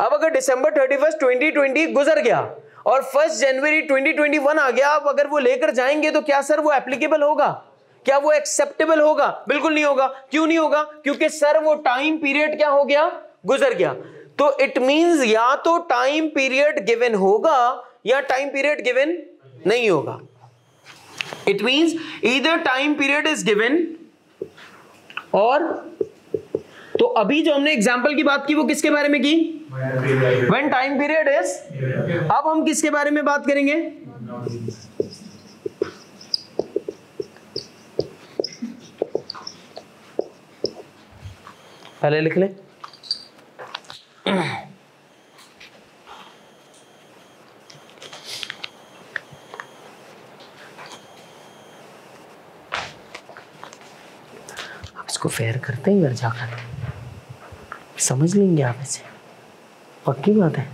अब अगर दिसंबर 31 2020 गुजर गया और 1 जनवरी 2021 आ गया, अब अगर वो लेकर जाएंगे तो क्या सर वो एप्लीकेबल होगा, क्या वो एक्सेप्टेबल होगा, बिल्कुल नहीं होगा। क्यों नहीं होगा, क्योंकि सर वो टाइम पीरियड क्या हो गया, गुजर गया। तो इट मींस या तो टाइम पीरियड गिवन होगा या टाइम पीरियड गिवन नहीं होगा। It means either time period is given और, तो अभी जो हमने एग्जांपल की बात की वो किसके बारे में की, व्हेन टाइम पीरियड इज। अब हम किसके बारे में बात करेंगे, पहले लिख लें। इसको फेयर करते हैं घर जाकर, समझ लेंगे आप इसे, पक्की बात है।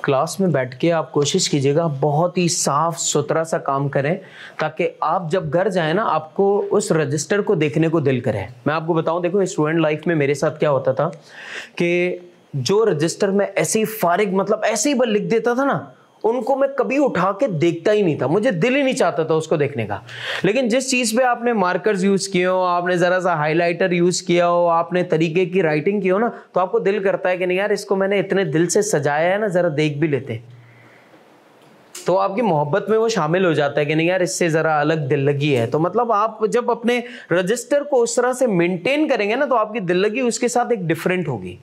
क्लास में बैठ के आप कोशिश कीजिएगा बहुत ही साफ सुथरा सा काम करें, ताकि आप जब घर जाए ना आपको उस रजिस्टर को देखने को दिल करे। मैं आपको बताऊं, देखो स्टूडेंट लाइफ में मेरे साथ क्या होता था कि जो रजिस्टर में ऐसे ही फारिग मतलब ऐसे ही बस लिख देता था ना, उनको मैं कभी उठा के देखता ही नहीं था, मुझे दिल ही नहीं चाहता था उसको देखने का। लेकिन जिस चीज़ पे आपने मार्कर्स यूज़ किए हो, आपने ज़रा सा हाइलाइटर यूज़ किया हो, आपने तरीके की राइटिंग की हो ना, तो आपको दिल करता है कि नहीं यार इसको मैंने इतने दिल से सजाया है ना, ज़रा देख भी लेते। तो आपकी मोहब्बत में वो शामिल हो जाता है कि नहीं यार इससे ज़रा अलग दिल लगी है। तो मतलब आप जब अपने रजिस्टर को उस तरह से मेंटेन करेंगे ना, तो आपकी दिल लगी उसके साथ एक डिफरेंट होगी।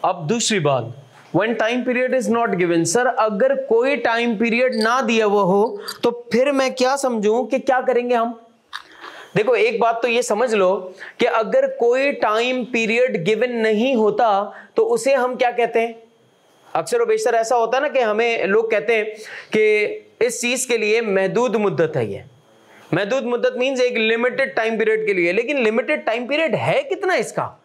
अब दूसरी बात, when time period is not given, sir अगर कोई टाइम पीरियड ना दिया हुआ हो तो फिर मैं क्या समझूं कि क्या करेंगे हम। देखो एक बात तो ये समझ लो कि अगर कोई टाइम पीरियड गिवन नहीं होता तो उसे हम क्या कहते हैं। अक्सर और बेशतर ऐसा होता है ना कि हमें लोग कहते हैं कि इस चीज के लिए महदूद मुद्दत है। ये महदूद मुद्दत मींस एक लिमिटेड टाइम पीरियड के लिए, लेकिन लिमिटेड टाइम पीरियड है कितना इसका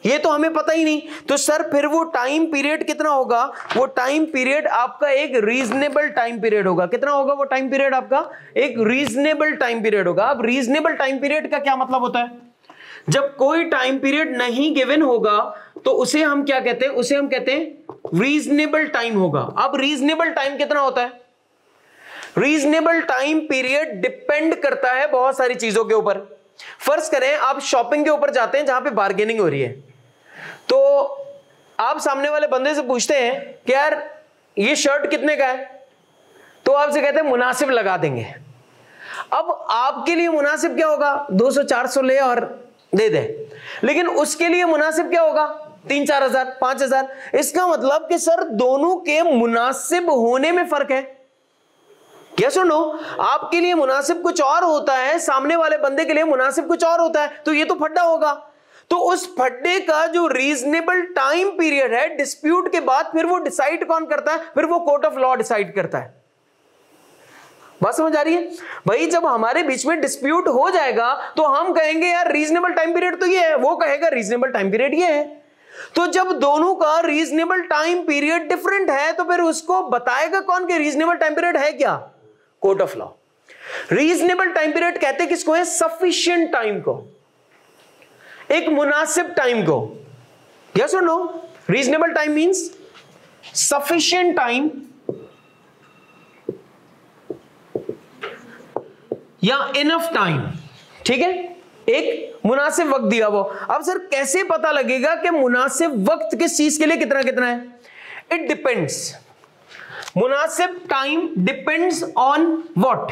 ये तो हमें पता ही नहीं। तो सर फिर वो टाइम पीरियड कितना होगा, वो टाइम पीरियड आपका एक रीजनेबल टाइम पीरियड होगा। कितना होगा वो टाइम पीरियड आपका, एक रीजनेबल टाइम पीरियड होगा। अब रीजनेबल टाइम पीरियड का क्या मतलब होता है, जब कोई टाइम पीरियड नहीं गिवन होगा तो उसे हम क्या कहते हैं, उसे हम कहते हैं रीजनेबल टाइम होगा। अब रीजनेबल टाइम कितना होता है, रीजनेबल टाइम पीरियड डिपेंड करता है बहुत सारी चीजों के ऊपर। फर्ज करें आप शॉपिंग के ऊपर जाते हैं जहां पे बार्गेनिंग हो रही है, तो आप सामने वाले बंदे से पूछते हैं कि यार ये शर्ट कितने का है, तो आपसे कहते हैं मुनासिब लगा देंगे। अब आपके लिए मुनासिब क्या होगा, 200-400 ले और दे दे, लेकिन उसके लिए मुनासिब क्या होगा, 3-4 हजार, 5 हजार। इसका मतलब कि सर दोनों के मुनासिब होने में फर्क है। क्या सुनो, आपके लिए मुनासिब कुछ और होता है, सामने वाले बंदे के लिए मुनासिब कुछ और होता है, तो ये तो फड्डा होगा। तो उस फड्डे का जो रीजनेबल टाइम पीरियड है, डिस्प्यूट के बाद फिर वो डिसाइड कौन करता है, फिर वो कोर्ट ऑफ लॉ डिसाइड करता है। बात समझ आ रही है भाई? जब हमारे बीच में डिस्प्यूट हो जाएगा तो हम कहेंगे यार रीजनेबल टाइम पीरियड तो ये है, वो कहेगा रीजनेबल टाइम पीरियड ये है। तो जब दोनों का रीजनेबल टाइम पीरियड डिफरेंट है तो फिर उसको बताएगा कौन कि रीजनेबल टाइम पीरियड है क्या, court of law. Reasonable time period कहते किसको है, सफिशिएंट टाइम को, एक मुनासिब टाइम को। यस और no? Reasonable time means sufficient time या इनफ टाइम, ठीक है, एक मुनासिब वक्त दिया वो। अब सर कैसे पता लगेगा कि मुनासिब वक्त किस चीज के लिए कितना कितना है? इट डिपेंड्स, मुनासिब time depends on what?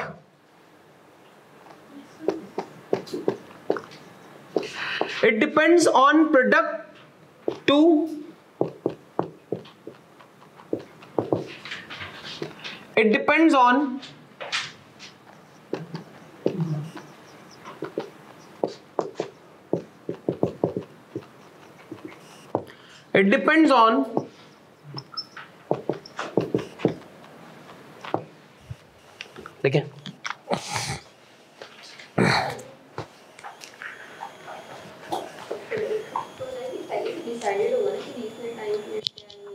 It depends on product to it depends on it depends on देखिए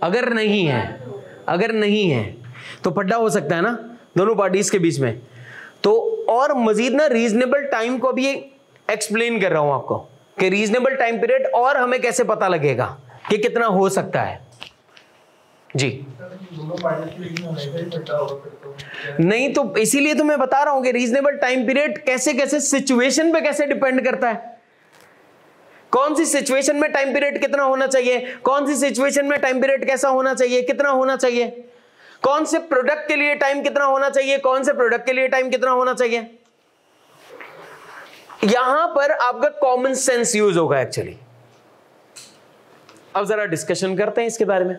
अगर नहीं है तो फड्डा हो सकता है ना दोनों पार्टीज के बीच में। तो और मजीद ना रीजनेबल टाइम को भी एक्सप्लेन कर रहा हूं आपको कि रीजनेबल टाइम पीरियड और हमें कैसे पता लगेगा कि कितना हो सकता है जी। नहीं तो इसीलिए तो मैं बता रहा हूं कि रीजनेबल टाइम पीरियड कैसे कैसे सिचुएशन पे कैसे डिपेंड करता है। कौन सी सिचुएशन में टाइम पीरियड कितना होना चाहिए, कौन सी सिचुएशन में टाइम पीरियड कैसा होना चाहिए, कितना होना चाहिए, कौन से प्रोडक्ट के लिए टाइम कितना होना चाहिए, कौन से प्रोडक्ट के लिए टाइम कितना होना चाहिए। यहां पर आपका कॉमन सेंस यूज होगा एक्चुअली। अब जरा डिस्कशन करते हैं इसके बारे में।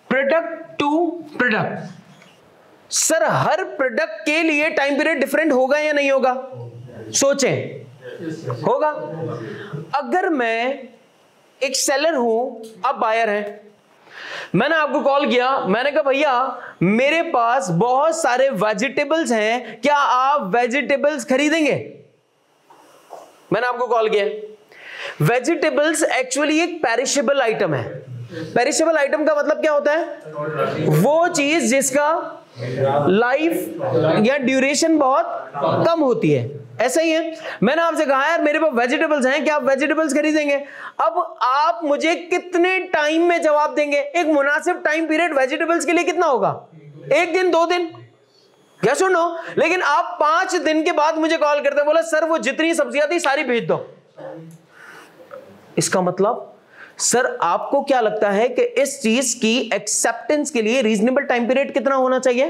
प्रोडक्ट टू प्रोडक्ट, सर हर प्रोडक्ट के लिए टाइम पीरियड डिफरेंट होगा या नहीं होगा? सोचें, होगा। अगर मैं एक सेलर हूं, आप बायर हैं, मैंने आपको कॉल किया, मैंने कहा भैया मेरे पास बहुत सारे वेजिटेबल्स हैं, क्या आप वेजिटेबल्स खरीदेंगे? मैंने आपको कॉल किया। वेजिटेबल्स एक्चुअली एक पेरिशेबल आइटम है। पेरिशेबल आइटम का मतलब क्या होता है? वो चीज जिसका लाइफ या ड्यूरेशन बहुत कम होती है। ऐसा ही है, मैंने आपसे कहा यार मेरे पास वेजिटेबल्स हैं, क्या आप वेजिटेबल्स खरीदेंगे? अब आप मुझे कितने टाइम में जवाब देंगे? एक मुनासिब टाइम पीरियड वेजिटेबल्स के लिए कितना होगा? 1 दिन 2 दिन, क्या सुनो। लेकिन आप 5 दिन के बाद मुझे कॉल करते हैं, बोला सर वो जितनी सब्जियां थी सारी भेज दो। इसका मतलब सर आपको क्या लगता है कि इस चीज की एक्सेप्टेंस के लिए रीजनेबल टाइम पीरियड कितना होना चाहिए?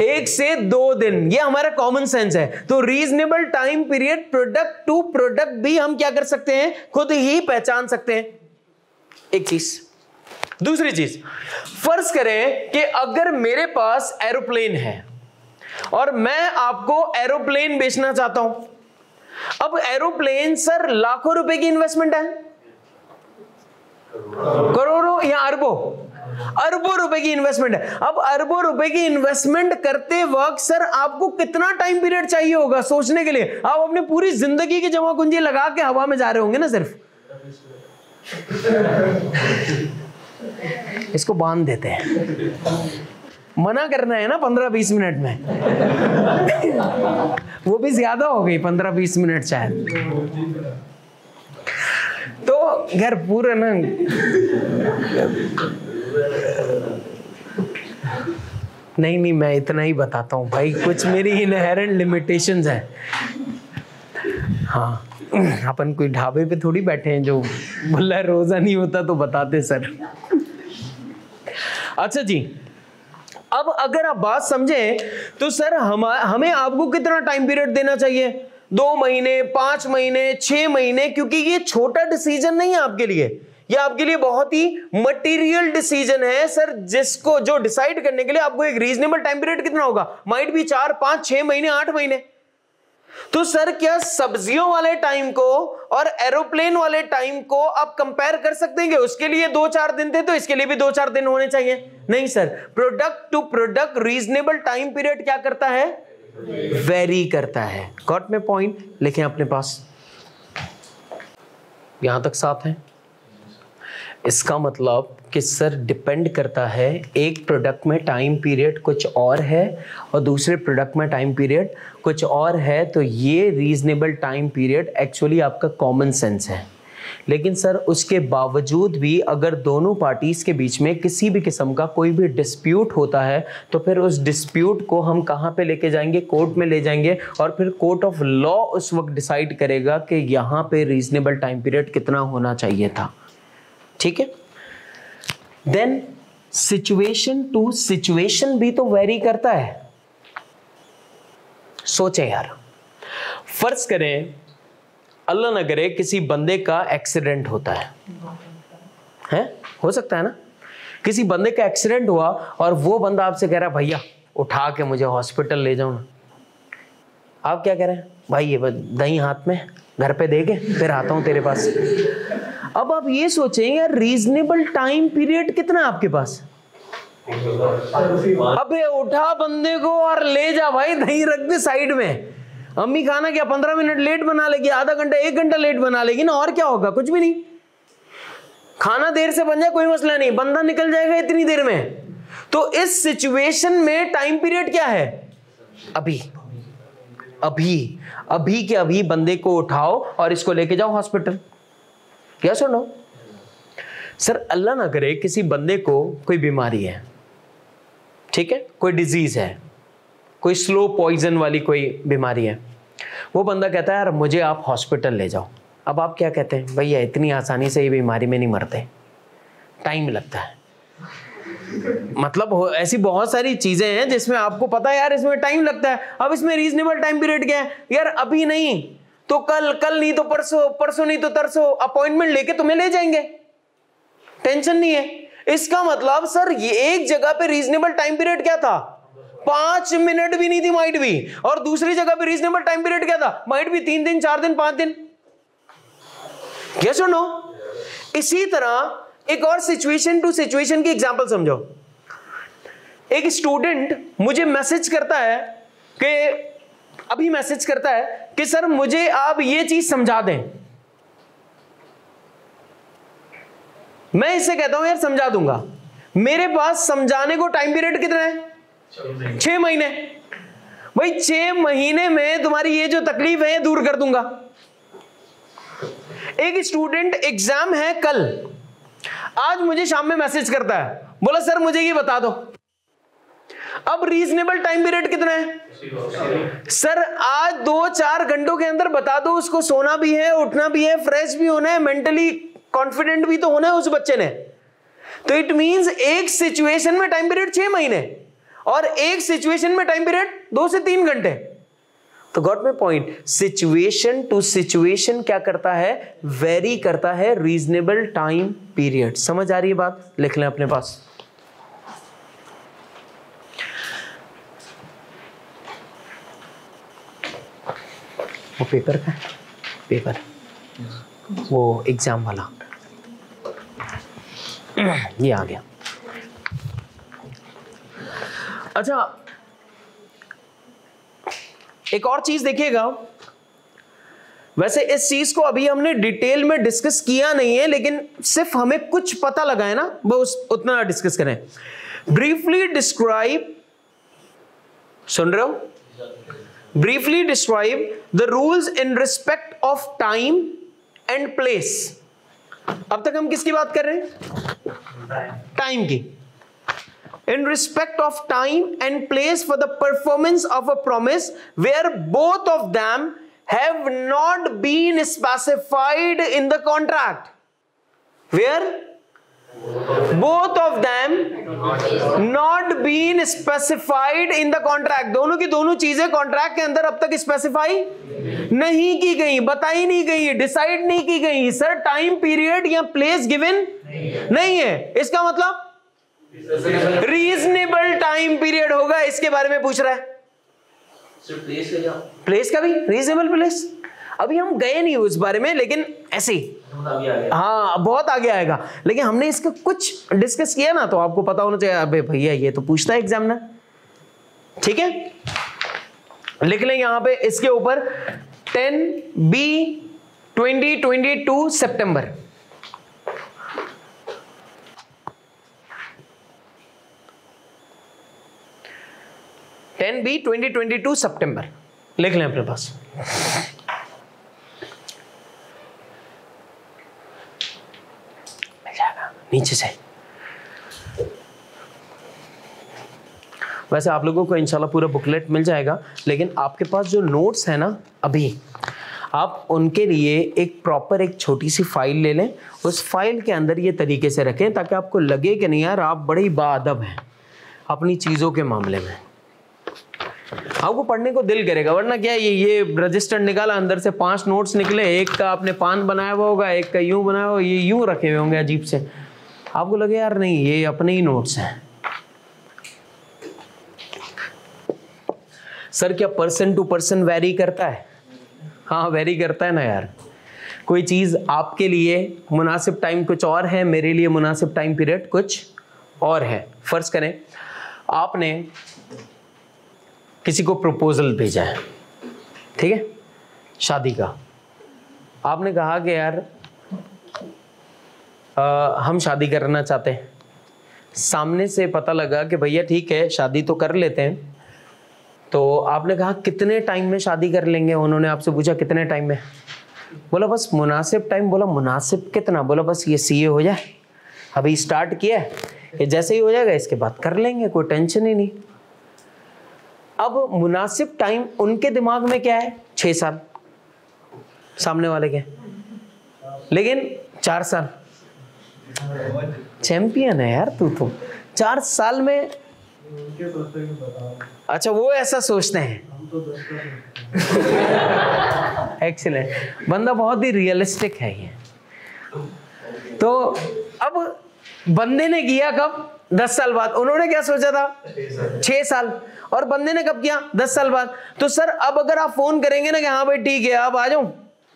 1 से 2 दिन। ये हमारा कॉमन सेंस है। तो reasonable time period product to product भी हम क्या कर सकते हैं, खुद ही पहचान सकते हैं। एक चीज। दूसरी चीज, फर्ज करें कि अगर मेरे पास एरोप्लेन है और मैं आपको एरोप्लेन बेचना चाहता हूं। अब एरोप्लेन सर लाखों रुपए की इन्वेस्टमेंट है, करोड़ों या अरबों रुपए की इन्वेस्टमेंट है। अब अरबों रुपए की इन्वेस्टमेंट करते वक्त सर आपको कितना टाइम पीरियड चाहिए होगा सोचने के लिए? आप अपनी पूरी जिंदगी की जमा पूंजी लगा के हवा में जा रहे होंगे ना सिर्फ। इसको बांध देते हैं, मना करना है ना 15-20 मिनट में। वो भी ज्यादा हो गई 15-20 मिनट शायद। तो घर पूरा ना नहीं मैं इतना ही बताता हूँ भाई, कुछ मेरी इनहेरेंट लिमिटेशंस हैं। हाँ, अपन कोई ढाबे पे थोड़ी बैठे हैं जो बोला रोजा नहीं होता तो बताते सर। अच्छा जी, अब अगर आप बात समझें तो सर हमें आपको कितना टाइम पीरियड देना चाहिए? 2 महीने, 5 महीने, 6 महीने, क्योंकि ये छोटा डिसीजन नहीं है आपके लिए, ये आपके लिए बहुत ही मटेरियल डिसीजन है सर, जिसको जो डिसाइड करने के लिए आपको एक रीजनेबल टाइम पीरियड कितना होगा? माइट भी 4, 5, 6 महीने, 8 महीने। तो सर क्या सब्जियों वाले टाइम को और एरोप्लेन वाले टाइम को आप कंपेयर कर सकते हैं कि उसके लिए 2-4 दिन थे तो इसके लिए भी 2-4 दिन होने चाहिए? नहीं sir, product to product reasonable time period क्या करता है? वेरी करता है। गॉट में पॉइंट? लिखें अपने पास, यहां तक साफ है? इसका मतलब कि सर डिपेंड करता है, एक प्रोडक्ट में टाइम पीरियड कुछ और है और दूसरे प्रोडक्ट में टाइम पीरियड कुछ और है, तो ये रीजनेबल टाइम पीरियड एक्चुअली आपका कॉमन सेंस है। लेकिन सर उसके बावजूद भी अगर दोनों पार्टीज के बीच में किसी भी किस्म का कोई भी डिस्प्यूट होता है तो फिर उस डिस्प्यूट को हम कहाँ पे लेके जाएंगे? कोर्ट में ले जाएंगे, और फिर कोर्ट ऑफ लॉ उस वक्त डिसाइड करेगा कि यहाँ पे रीजनेबल टाइम पीरियड कितना होना चाहिए था। ठीक है? देन सिचुएशन टू सिचुएशन भी तो वेरी करता है। सोचें यार, फर्ज करें अल्लाह न करे किसी बंदे का एक्सीडेंट होता है? हो सकता है ना, किसी बंदे का एक्सीडेंट हुआ और वो बंदा आपसे कह रहा है भैया उठा के मुझे हॉस्पिटल ले जाओ ना। आप क्या कह रहे हैं? भाई ये दही हाथ में, घर पे दे के फिर आता हूं तेरे पास। अब आप ये सोचें यार, रीजनेबल टाइम पीरियड कितना है आपके पास? अबे उठा बंदे को और ले जा भाई, दही रख दे साइड में। अम्मी खाना क्या 15 मिनट लेट बना लेगी, आधा घंटा 1 घंटा लेट बना लेगी ना, और क्या होगा? कुछ भी नहीं। खाना देर से बन जाए कोई मसला नहीं, बंदा निकल जाएगा इतनी देर में। तो इस सिचुएशन में टाइम पीरियड क्या है? अभी अभी अभी के अभी बंदे को उठाओ और इसको लेके जाओ हॉस्पिटल। क्या सुनो सर, अल्लाह ना करे किसी बंदे को कोई बीमारी है, ठीक है, कोई डिजीज है, कोई स्लो पॉइजन वाली कोई बीमारी है, वो बंदा कहता है यार मुझे आप हॉस्पिटल ले जाओ। अब आप क्या कहते हैं? भैया इतनी आसानी से ये बीमारी में नहीं मरते, टाइम लगता है। मतलब ऐसी बहुत सारी चीजें हैं जिसमें आपको पता है यार इसमें टाइम लगता है। अब इसमें रीजनेबल टाइम पीरियड क्या है? यार अभी नहीं तो कल, कल नहीं तो परसों, परसों नहीं तो तरसों, अपॉइंटमेंट लेके तुम्हें ले जाएंगे, टेंशन नहीं है। इसका मतलब सर ये एक जगह पे रीजनेबल टाइम पीरियड क्या था? 5 मिनट भी नहीं थी माइट भी, और दूसरी जगह पे रीजनेबल टाइम पीरियड क्या था? माइट भी 3 दिन, 4 दिन, 5 दिन। क्या सुनो, इसी तरह एक और सिचुएशन टू सिचुएशन की एग्जांपल समझो। एक स्टूडेंट मुझे मैसेज करता है कि अभी मैसेज करता है कि सर मुझे आप ये चीज समझा दें। मैं इससे कहता हूं यार समझा दूंगा। मेरे पास समझाने को टाइम पीरियड कितना है? 6 महीने। भाई 6 महीने में तुम्हारी ये जो तकलीफ है दूर कर दूंगा। एक स्टूडेंट एग्जाम है कल, आज मुझे शाम में मैसेज करता है, बोला सर मुझे ये बता दो। अब रीजनेबल टाइम पीरियड कितना है? सर आज 2-4 घंटों के अंदर बता दो। उसको सोना भी है, उठना भी है, फ्रेश भी होना है, मेंटली कॉन्फिडेंट भी तो होना है उस बच्चे ने। तो इट मींस एक सिचुएशन में टाइम पीरियड 6 महीने और एक सिचुएशन में टाइम पीरियड 2 से 3 घंटे। तो got my point, situation to situation क्या करता है? वेरी करता है रीजनेबल टाइम पीरियड। समझ आ रही है बात? लिख लें अपने पास। वो पेपर का पेपर, वो एग्जाम वाला ये आ गया। अच्छा एक और चीज देखिएगा, वैसे इस चीज को अभी हमने डिटेल में डिस्कस किया नहीं है, लेकिन सिर्फ हमें कुछ पता लगा है ना, बस उतना डिस्कस करें। ब्रीफली डिस्क्राइब, सुन रहे हो? Briefly describe the rules in respect of time and place. अब तक हम किसकी बात कर रहे हैं? टाइम की। In respect of time and place for the performance of a promise where both of them have not been specified in the contract. Where both of them not been specified in the contract. दोनों की दोनों चीजें contract के अंदर अब तक specify नहीं की गई, बताई नहीं गई, डिसाइड नहीं की गई। सर टाइम पीरियड या प्लेस गिवन नहीं है, इसका मतलब रीजनेबल टाइम पीरियड होगा, इसके बारे में पूछ रहा है। प्लेस का भी रीजनेबल प्लेस, अभी हम गए नहीं उस बारे में, लेकिन ऐसे ही हाँ बहुत आगे आएगा। लेकिन हमने इसका कुछ डिस्कस किया ना, तो आपको पता होना चाहिए। अबे भैया ये तो पूछता है एग्जामिनर, ठीक है। लिख लें यहां पे इसके ऊपर 10B/2022 सितंबर। सितंबर लिख लें अपने पास। नीचे से वैसे आप लोगों को इंशाल्लाह पूरा बुकलेट मिल जाएगा, लेकिन आपके पास जो नोट्स है ना अभी, आप उनके लिए एक प्रॉपर एक छोटी सी फाइल ले लें। उस फाइल के अंदर ये तरीके से रखें ताकि आपको लगे कि नहीं यार आप बड़े ही बाअदब हैं अपनी चीज़ों के मामले में। आपको पढ़ने को दिल करेगा, वरना क्या ये रजिस्टर निकाला, अंदर से 5 नोट्स निकले, एक का आपने पान बनाया हुआ होगा, एक का यूं बनाया हुआ, ये यूं रखे हुए होंगे अजीब से, आपको लगे यार नहीं ये अपने ही नोट्स हैं। सर क्या पर्सन टू पर्सन वेरी करता है? हाँ वेरी करता है ना यार। कोई चीज़ आपके लिए मुनासिब टाइम कुछ और है, मेरे लिए मुनासिब टाइम पीरियड कुछ और है। फर्ज करें आपने किसी को प्रपोजल भेजा है, ठीक है, शादी का। आपने कहा कि यार हम शादी करना चाहते हैं। सामने से पता लगा कि भैया ठीक है शादी तो कर लेते हैं, तो आपने कहा कितने टाइम में शादी कर लेंगे? उन्होंने आपसे पूछा कितने टाइम में? बोला बस मुनासिब टाइम। बोला मुनासिब कितना? बोला बस ये सीए हो जाए, अभी स्टार्ट किया है, ये जैसे ही हो जाएगा इसके बाद कर लेंगे, कोई टेंशन ही नहीं। अब मुनासिब टाइम उनके दिमाग में क्या है? 6 साल, सामने वाले के, लेकिन 4 साल। चैंपियन है यार तू तो, 4 साल में। अच्छा वो ऐसा सोचते हैं। एक्सीलेंट, बंदा बहुत ही रियलिस्टिक है ये। तो अब बंदे ने किया कब? 10 साल बाद। उन्होंने क्या सोचा था? 6 साल। और बंदे ने कब किया? 10 साल बाद। तो सर अब अगर आप फोन करेंगे ना कि हाँ भाई ठीक है आप आ जाओ,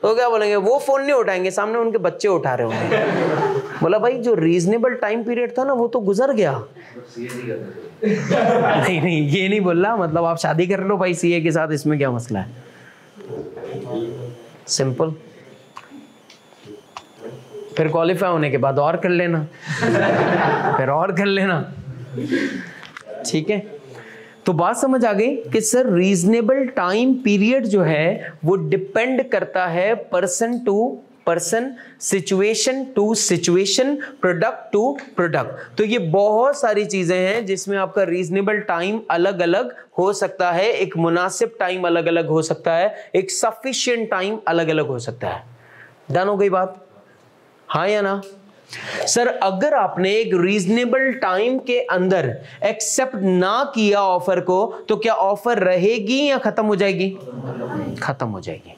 तो क्या बोलेंगे? वो फोन नहीं उठाएंगे, सामने उनके बच्चे उठा रहे होंगे। बोला भाई जो रीजनेबल टाइम पीरियड था ना वो तो गुजर गया। नहीं ये नहीं बोल रहा, मतलब आप शादी कर लो भाई सीए के साथ, इसमें क्या मसला है? सिंपल। फिर क्वालिफाई होने के बाद और कर लेना, फिर और कर लेना, ठीक है। तो बात समझ आ गई कि सर रीजनेबल टाइम पीरियड जो है वो डिपेंड करता है person to person, situation to situation, product to product. तो ये बहुत सारी चीजें हैं जिसमें आपका रीजनेबल टाइम अलग अलग हो सकता है, एक मुनासिब टाइम अलग अलग हो सकता है, एक सफिशिएंट टाइम अलग अलग हो सकता है। डन हो गई बात? हाँ या ना? सर अगर आपने एक रीजनेबल टाइम के अंदर एक्सेप्ट ना किया ऑफर को, तो क्या ऑफर रहेगी या खत्म हो जाएगी? खत्म हो जाएगी।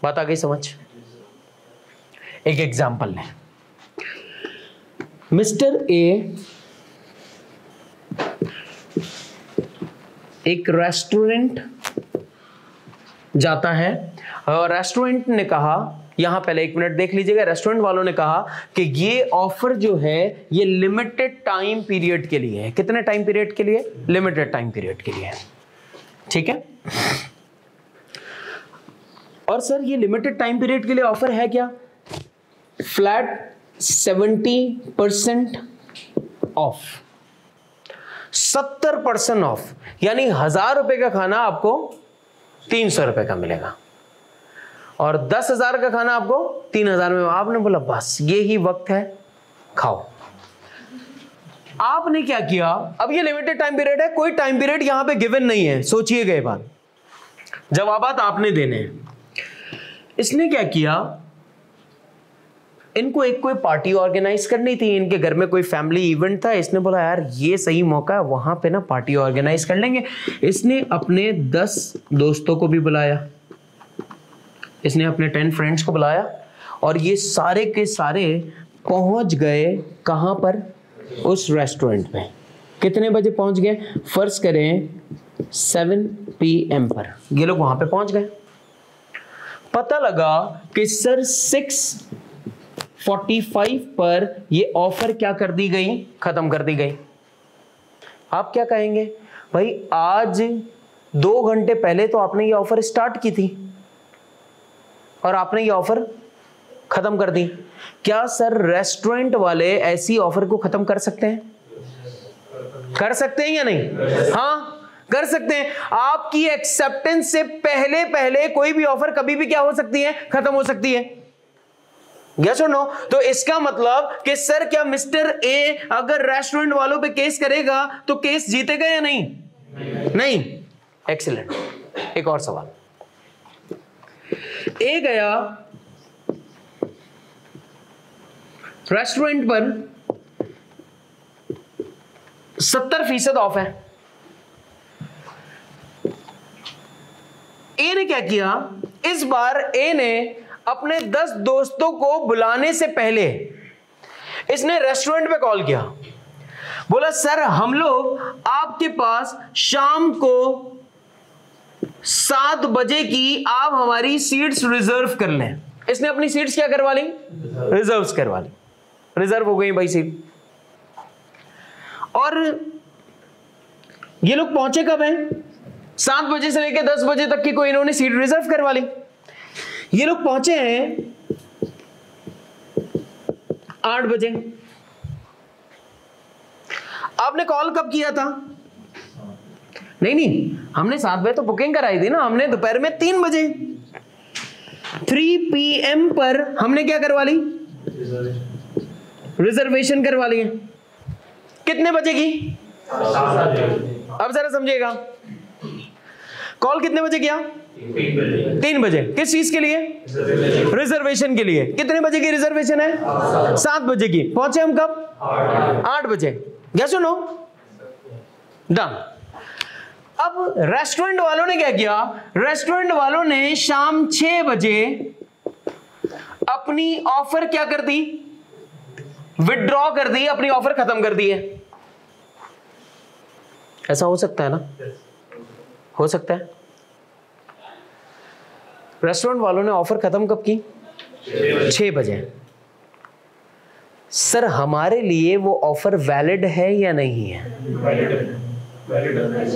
बात आ गई समझ? एक एग्जांपल लें। मिस्टर ए एक रेस्टोरेंट जाता है और रेस्टोरेंट ने कहा, यहां पहले 1 मिनट देख लीजिएगा, रेस्टोरेंट वालों ने कहा कि ये ऑफर जो है ये लिमिटेड टाइम पीरियड के लिए है। कितने टाइम पीरियड के लिए? लिमिटेड टाइम पीरियड के लिए, ठीक है। और सर ये लिमिटेड टाइम पीरियड के लिए ऑफर है क्या? फ्लैट 70% ऑफ, 70% ऑफ, यानी 1000 रुपए का खाना आपको 300 रुपए का मिलेगा और 10,000 का खाना आपको 3,000 में। आपने बोला बस ये ही वक्त है, खाओ। आपने क्या किया? अब ये लिमिटेड टाइम पीरियड है, कोई टाइम पीरियड यहां पे गिवन नहीं है। सोचिएगा ये बात, जवाबात आपने देने हैं। इसने क्या किया? इनको एक कोई पार्टी ऑर्गेनाइज करनी थी, इनके घर में कोई फैमिली इवेंट था। इसने बोला यार ये सही मौका है, वहां पे ना पार्टी ऑर्गेनाइज कर लेंगे। इसने अपने 10 दोस्तों को भी बुलाया, इसने अपने 10 फ्रेंड्स को बुलाया और ये सारे के सारे पहुंच गए कहां पर? उस रेस्टोरेंट पे। कितने बजे पहुंच गए? फर्ज करें 7 PM पर ये लोग वहां पे पहुंच गए। पता लगा कि सर 6:45 पर ये ऑफर क्या कर दी गई? खत्म कर दी गई। आप क्या कहेंगे? भाई आज 2 घंटे पहले तो आपने ये ऑफर स्टार्ट की थी और आपने ये ऑफर खत्म कर दी। क्या सर रेस्टोरेंट वाले ऐसी ऑफर को खत्म कर सकते हैं? कर सकते हैं या नहीं? हाँ कर सकते हैं। आपकी एक्सेप्टेंस से पहले पहले कोई भी ऑफर कभी भी क्या हो सकती है? खत्म हो सकती है। यस और नो? तो इसका मतलब कि सर क्या मिस्टर ए अगर रेस्टोरेंट वालों पे केस करेगा तो केस जीतेगा या नहीं? नहीं। एक्सीलेंट। एक और सवाल। ए गया रेस्टोरेंट पर 70% ऑफ है। ए ने क्या किया? इस बार ए ने अपने 10 दोस्तों को बुलाने से पहले इसने रेस्टोरेंट पे कॉल किया, बोला सर हम लोग आपके पास शाम को 7 बजे की आप हमारी सीट्स रिजर्व कर लें। इसने अपनी सीट्स क्या करवा ली? रिजर्व करवा ली। रिजर्व हो गई भाई सीट। और ये लोग पहुंचे कब हैं? 7 बजे से लेकर 10 बजे तक की कोई इन्होंने सीट रिजर्व करवा ली। ये लोग पहुंचे हैं 8 बजे। आपने कॉल कब किया था? नहीं हमने 7 बजे तो बुकिंग कराई थी ना, हमने दोपहर में 3 बजे 3 PM पर हमने क्या करवा ली? रिजर्वेशन करवा ली है। कितने बजे की? अब जरा समझिएगा। कॉल कितने बजे किया? 3 बजे। किस चीज के लिए? रिजर्वेशन के लिए। कितने बजे की रिजर्वेशन है? 7 बजे की। पहुंचे हम कब? 8 बजे। क्या सुनो? डन। अब रेस्टोरेंट वालों ने क्या किया? रेस्टोरेंट वालों ने शाम 6 बजे अपनी ऑफर क्या कर दी? विड्रॉ कर दी, अपनी ऑफर खत्म कर दी है। ऐसा हो सकता है ना? हो सकता है। रेस्टोरेंट वालों ने ऑफर खत्म कब की? 6 बजे। सर हमारे लिए वो ऑफर वैलिड है या नहीं है?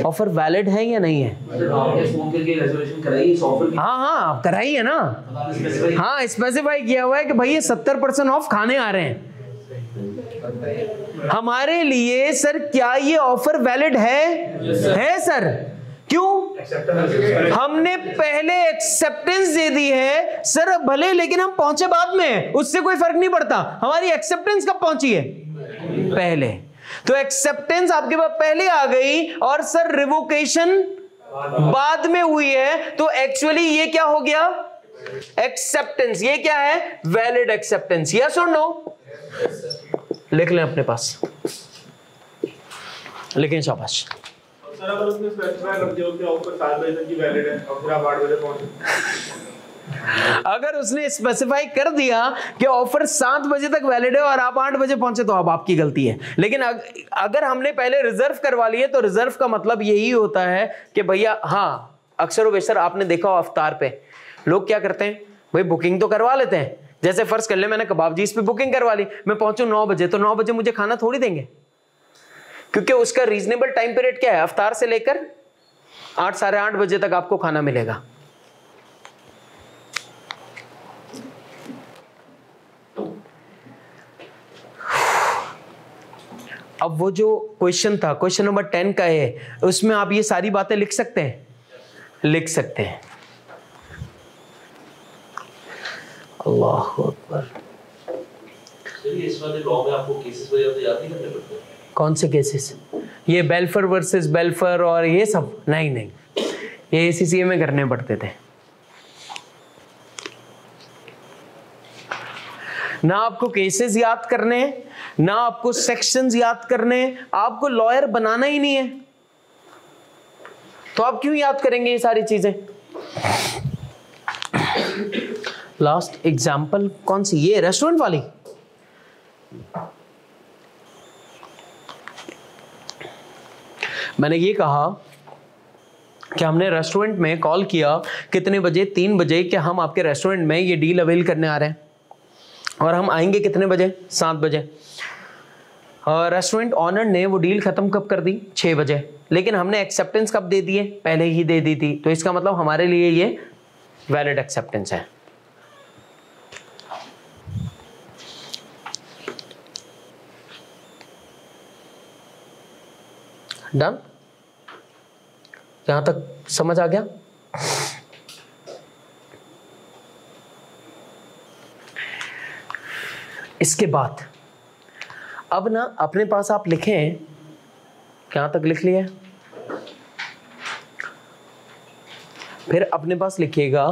ऑफर वैलिड है या नहीं है? हाँ आप कराई है ना। हाँ स्पेसिफाई किया हुआ है कि भाई ये 70% ऑफ खाने आ रहे हैं हमारे लिए। सर क्या ये ऑफर वैलिड है? है सर। क्यों? हमने पहले एक्सेप्टेंस दे दी है सर भले, लेकिन हम पहुंचे बाद में, उससे कोई फर्क नहीं पड़ता। हमारी एक्सेप्टेंस कब पहुंची है? पहले। तो एक्सेप्टेंस आपके पास पहले आ गई और सर रिवोकेशन बाद में हुई है। तो एक्चुअली ये क्या हो गया? एक्सेप्टेंस। ये क्या है? Valid acceptance. यस और नो? लिख लें अपने पास, लेकिन शाबाश। सर अगर उसने स्पेसिफाई कर दिया कि ऑफर 7 बजे तक की वैलिड है और फिर आप 8 बजे पहुंचे, अगर उसने स्पेसिफाई कर दिया कि ऑफर 7 बजे तक वैलिड है और आप 8 बजे पहुंचे तो अब आपकी गलती है। लेकिन अगर हमने पहले रिजर्व करवा लिए तो रिजर्व का मतलब यही होता है कि भैया हाँ, अक्सर बेशर आपने देखा हो अफ्तार पे लोग क्या करते हैं, भाई बुकिंग तो करवा लेते हैं। जैसे फर्ज कर ले मैंने कबाबजीज पे बुकिंग करवा ली, मैं पहुंचू 9 बजे, तो 9 बजे मुझे खाना थोड़ी देंगे, क्योंकि उसका रीजनेबल टाइम पीरियड क्या है? अफ्तार से लेकर 8 साढ़े 8 बजे तक आपको खाना मिलेगा। अब वो जो क्वेश्चन था, क्वेश्चन नंबर 10 का है, उसमें आप ये सारी बातें लिख सकते हैं? लिख सकते हैं। अल्लाह अकबर। इस वाले लॉ में आपको केसेस वगैरह तो याद नहीं करने पड़ते? कौन से केसेस? ये बेल्फर वर्सेस बेल्फर और ये सब? नहीं, ये ACCA में करने पड़ते थे। ना आपको केसेस याद करने हैं, ना आपको सेक्शंस याद करने हैं, आपको लॉयर बनाना ही नहीं है, तो आप क्यों याद करेंगे ये सारी चीजें? लास्ट एग्जाम्पल कौन सी, ये रेस्टोरेंट वाली? मैंने ये कहा कि हमने रेस्टोरेंट में कॉल किया कितने बजे, 3 बजे, कि हम आपके रेस्टोरेंट में ये डील अवेल करने आ रहे हैं और हम आएंगे कितने बजे, 7 बजे। रेस्टोरेंट ऑनर ने वो डील खत्म कब कर दी, 6 बजे, लेकिन हमने एक्सेप्टेंस कब दे दिए, पहले ही दे दी थी, तो इसका मतलब हमारे लिए ये वैलिड एक्सेप्टेंस है। डन? यहां तक समझ आ गया? इसके बाद अब ना अपने पास आप लिखें, क्या तक लिख लिया, फिर अपने पास लिखिएगा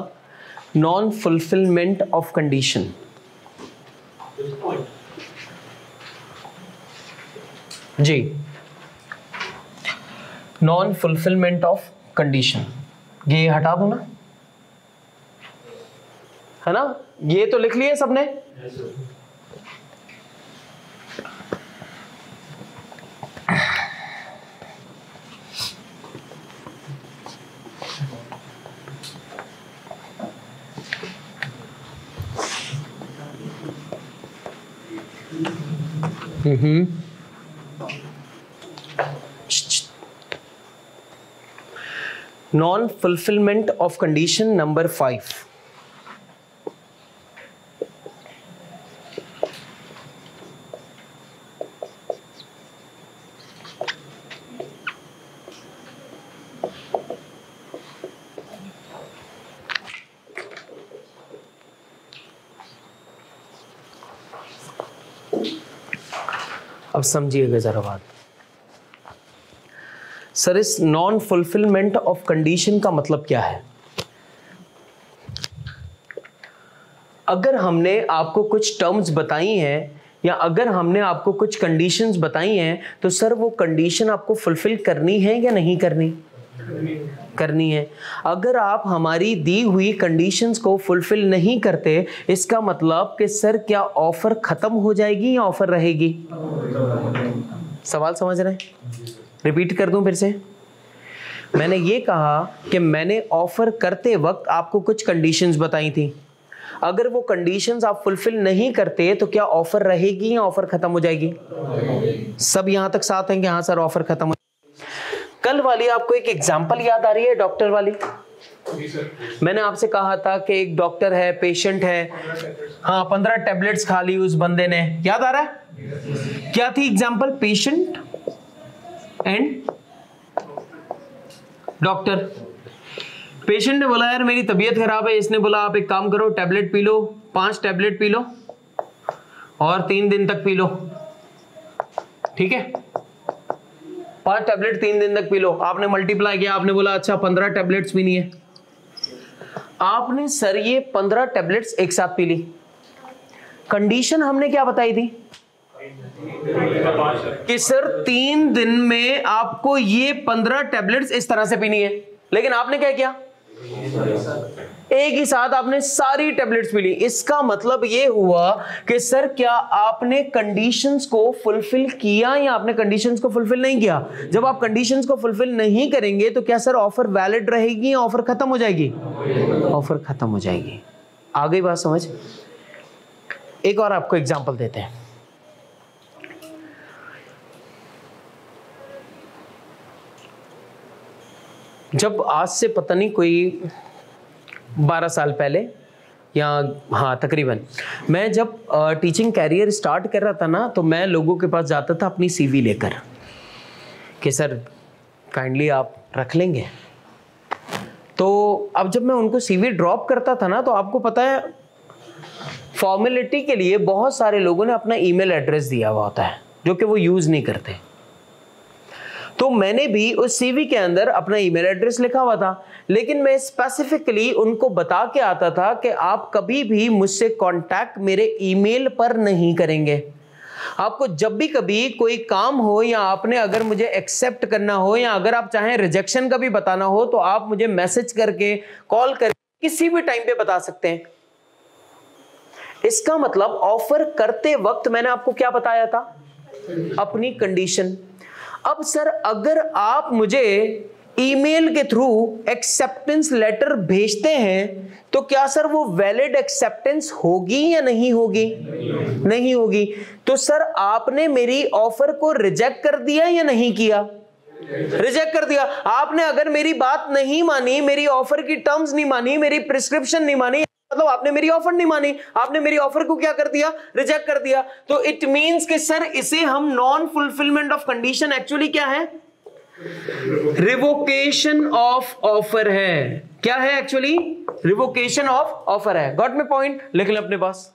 नॉन फुलफिलमेंट ऑफ कंडीशन। जी, नॉन फुलफिलमेंट ऑफ कंडीशन, ये हटा दो ना, है ना? ये तो लिख लिए सबने? Non-fulfillment of condition number 5. अब समझिएगा जरा बात। सर, इस नॉन फुलफिलमेंट ऑफ कंडीशन का मतलब क्या है? अगर हमने आपको कुछ टर्म्स बताई हैं या अगर हमने आपको कुछ कंडीशंस बताई हैं, तो सर वो कंडीशन आपको फुलफिल करनी है या नहीं करनी? करनी है। अगर आप हमारी दी हुई कंडीशंस को फुलफिल नहीं करते, इसका मतलब कि सर क्या ऑफर खत्म हो जाएगी या ऑफर रहेगी? सवाल समझ रहे हैं? रिपीट कर दूं फिर से। मैंने ये कहा कि मैंने ऑफर करते वक्त आपको कुछ कंडीशंस बताई थी, अगर वो कंडीशंस आप फुलफिल नहीं करते तो क्या ऑफर रहेगी या ऑफर खत्म हो जाएगी? सब यहां तक साथ हैं कि हाँ सर ऑफर खत्म हो। कल वाली आपको एक एग्जांपल याद आ रही है, डॉक्टर वाली? मैंने आपसे कहा था कि एक डॉक्टर है, पेशेंट है, हाँ 15 टैबलेट्स खा ली उस बंदे ने, याद आ रहा है? क्या थी example? Patient and doctor. Patient ने बोला यार मेरी तबीयत खराब है, इसने बोला आप एक काम करो, tablet P low, 5 tablet P low और 3 दिन तक पी लो, ठीक है? 5 टैबलेट 3 दिन तक पी लो। आपने मल्टीप्लाई किया, आपने बोला अच्छा 15 टैबलेट्स पीनी है। आपने सर ये 15 टैबलेट्स एक साथ पी ली। कंडीशन हमने क्या बताई थी कि सर 3 दिन में आपको ये 15 टैबलेट्स इस तरह से पीनी है, लेकिन आपने क्या किया? एक ही साथ आपने सारी टैबलेट्स पी ली। इसका मतलब ये हुआ कि सर क्या आपने कंडीशंस को फुलफिल किया या आपने कंडीशंस को फुलफिल नहीं किया? जब आप कंडीशंस को फुलफिल नहीं करेंगे तो क्या सर ऑफर वैलिड रहेगी या ऑफर खत्म हो जाएगी? ऑफर खत्म हो जाएगी। आ गई बात समझ? एक और आपको एग्जांपल देते हैं। जब आज से पता नहीं कोई 12 साल पहले या हाँ तकरीबन, मैं जब टीचिंग कैरियर स्टार्ट कर रहा था ना, तो मैं लोगों के पास जाता था अपनी सीवी लेकर कि सर काइंडली आप रख लेंगे। तो अब जब मैं उनको सीवी ड्रॉप करता था ना, तो आपको पता है फॉर्मेलिटी के लिए बहुत सारे लोगों ने अपना ईमेल एड्रेस दिया हुआ होता है जो कि वो यूज़ नहीं करते। तो मैंने भी उस सीवी के अंदर अपना ईमेल एड्रेस लिखा हुआ था, लेकिन मैं स्पेसिफिकली उनको बता के आता था कि आप कभी भी मुझसे कांटेक्ट मेरे ईमेल पर नहीं करेंगे। आपको जब भी कभी कोई काम हो या आपने अगर मुझे एक्सेप्ट करना हो या अगर आप चाहें रिजेक्शन का भी बताना हो तो आप मुझे मैसेज करके, कॉल करके किसी भी टाइम पे बता सकते हैं। इसका मतलब ऑफर करते वक्त मैंने आपको क्या बताया था? अपनी कंडीशन। अब सर अगर आप मुझे ईमेल के थ्रू एक्सेप्टेंस लेटर भेजते हैं तो क्या सर वो वैलिड एक्सेप्टेंस होगी या नहीं होगी? नहीं होगी। तो सर आपने मेरी ऑफर को रिजेक्ट कर दिया या नहीं किया? रिजेक्ट कर दिया। आपने अगर मेरी बात नहीं मानी, मेरी ऑफर की टर्म्स नहीं मानी, मेरी प्रिस्क्रिप्शन नहीं मानी, मतलब आपने मेरी ऑफर नहीं मानी, आपने मेरी ऑफर को क्या कर दिया? रिजेक्ट कर दिया। तो इट मींस कि सर इसे हम non fulfilment of condition actually क्या है? रिवोकेशन ऑफ ऑफर है। क्या है एक्चुअली? रिवोकेशन ऑफ ऑफर है। Got my point? लिख लें अपने पास।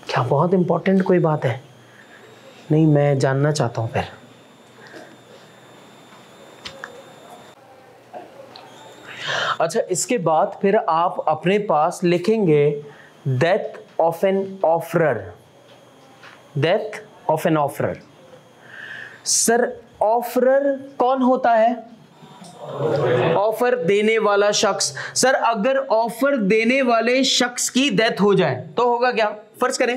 क्या बहुत इंपॉर्टेंट कोई बात है? नहीं, मैं जानना चाहता हूं फिर। अच्छा, इसके बाद फिर आप अपने पास लिखेंगे death of an offeror. Death of an offeror. Sir offeror कौन होता है? ऑफर देने वाला शख्स। सर अगर ऑफर देने वाले शख्स की डेथ हो जाए तो होगा क्या? फर्ज करें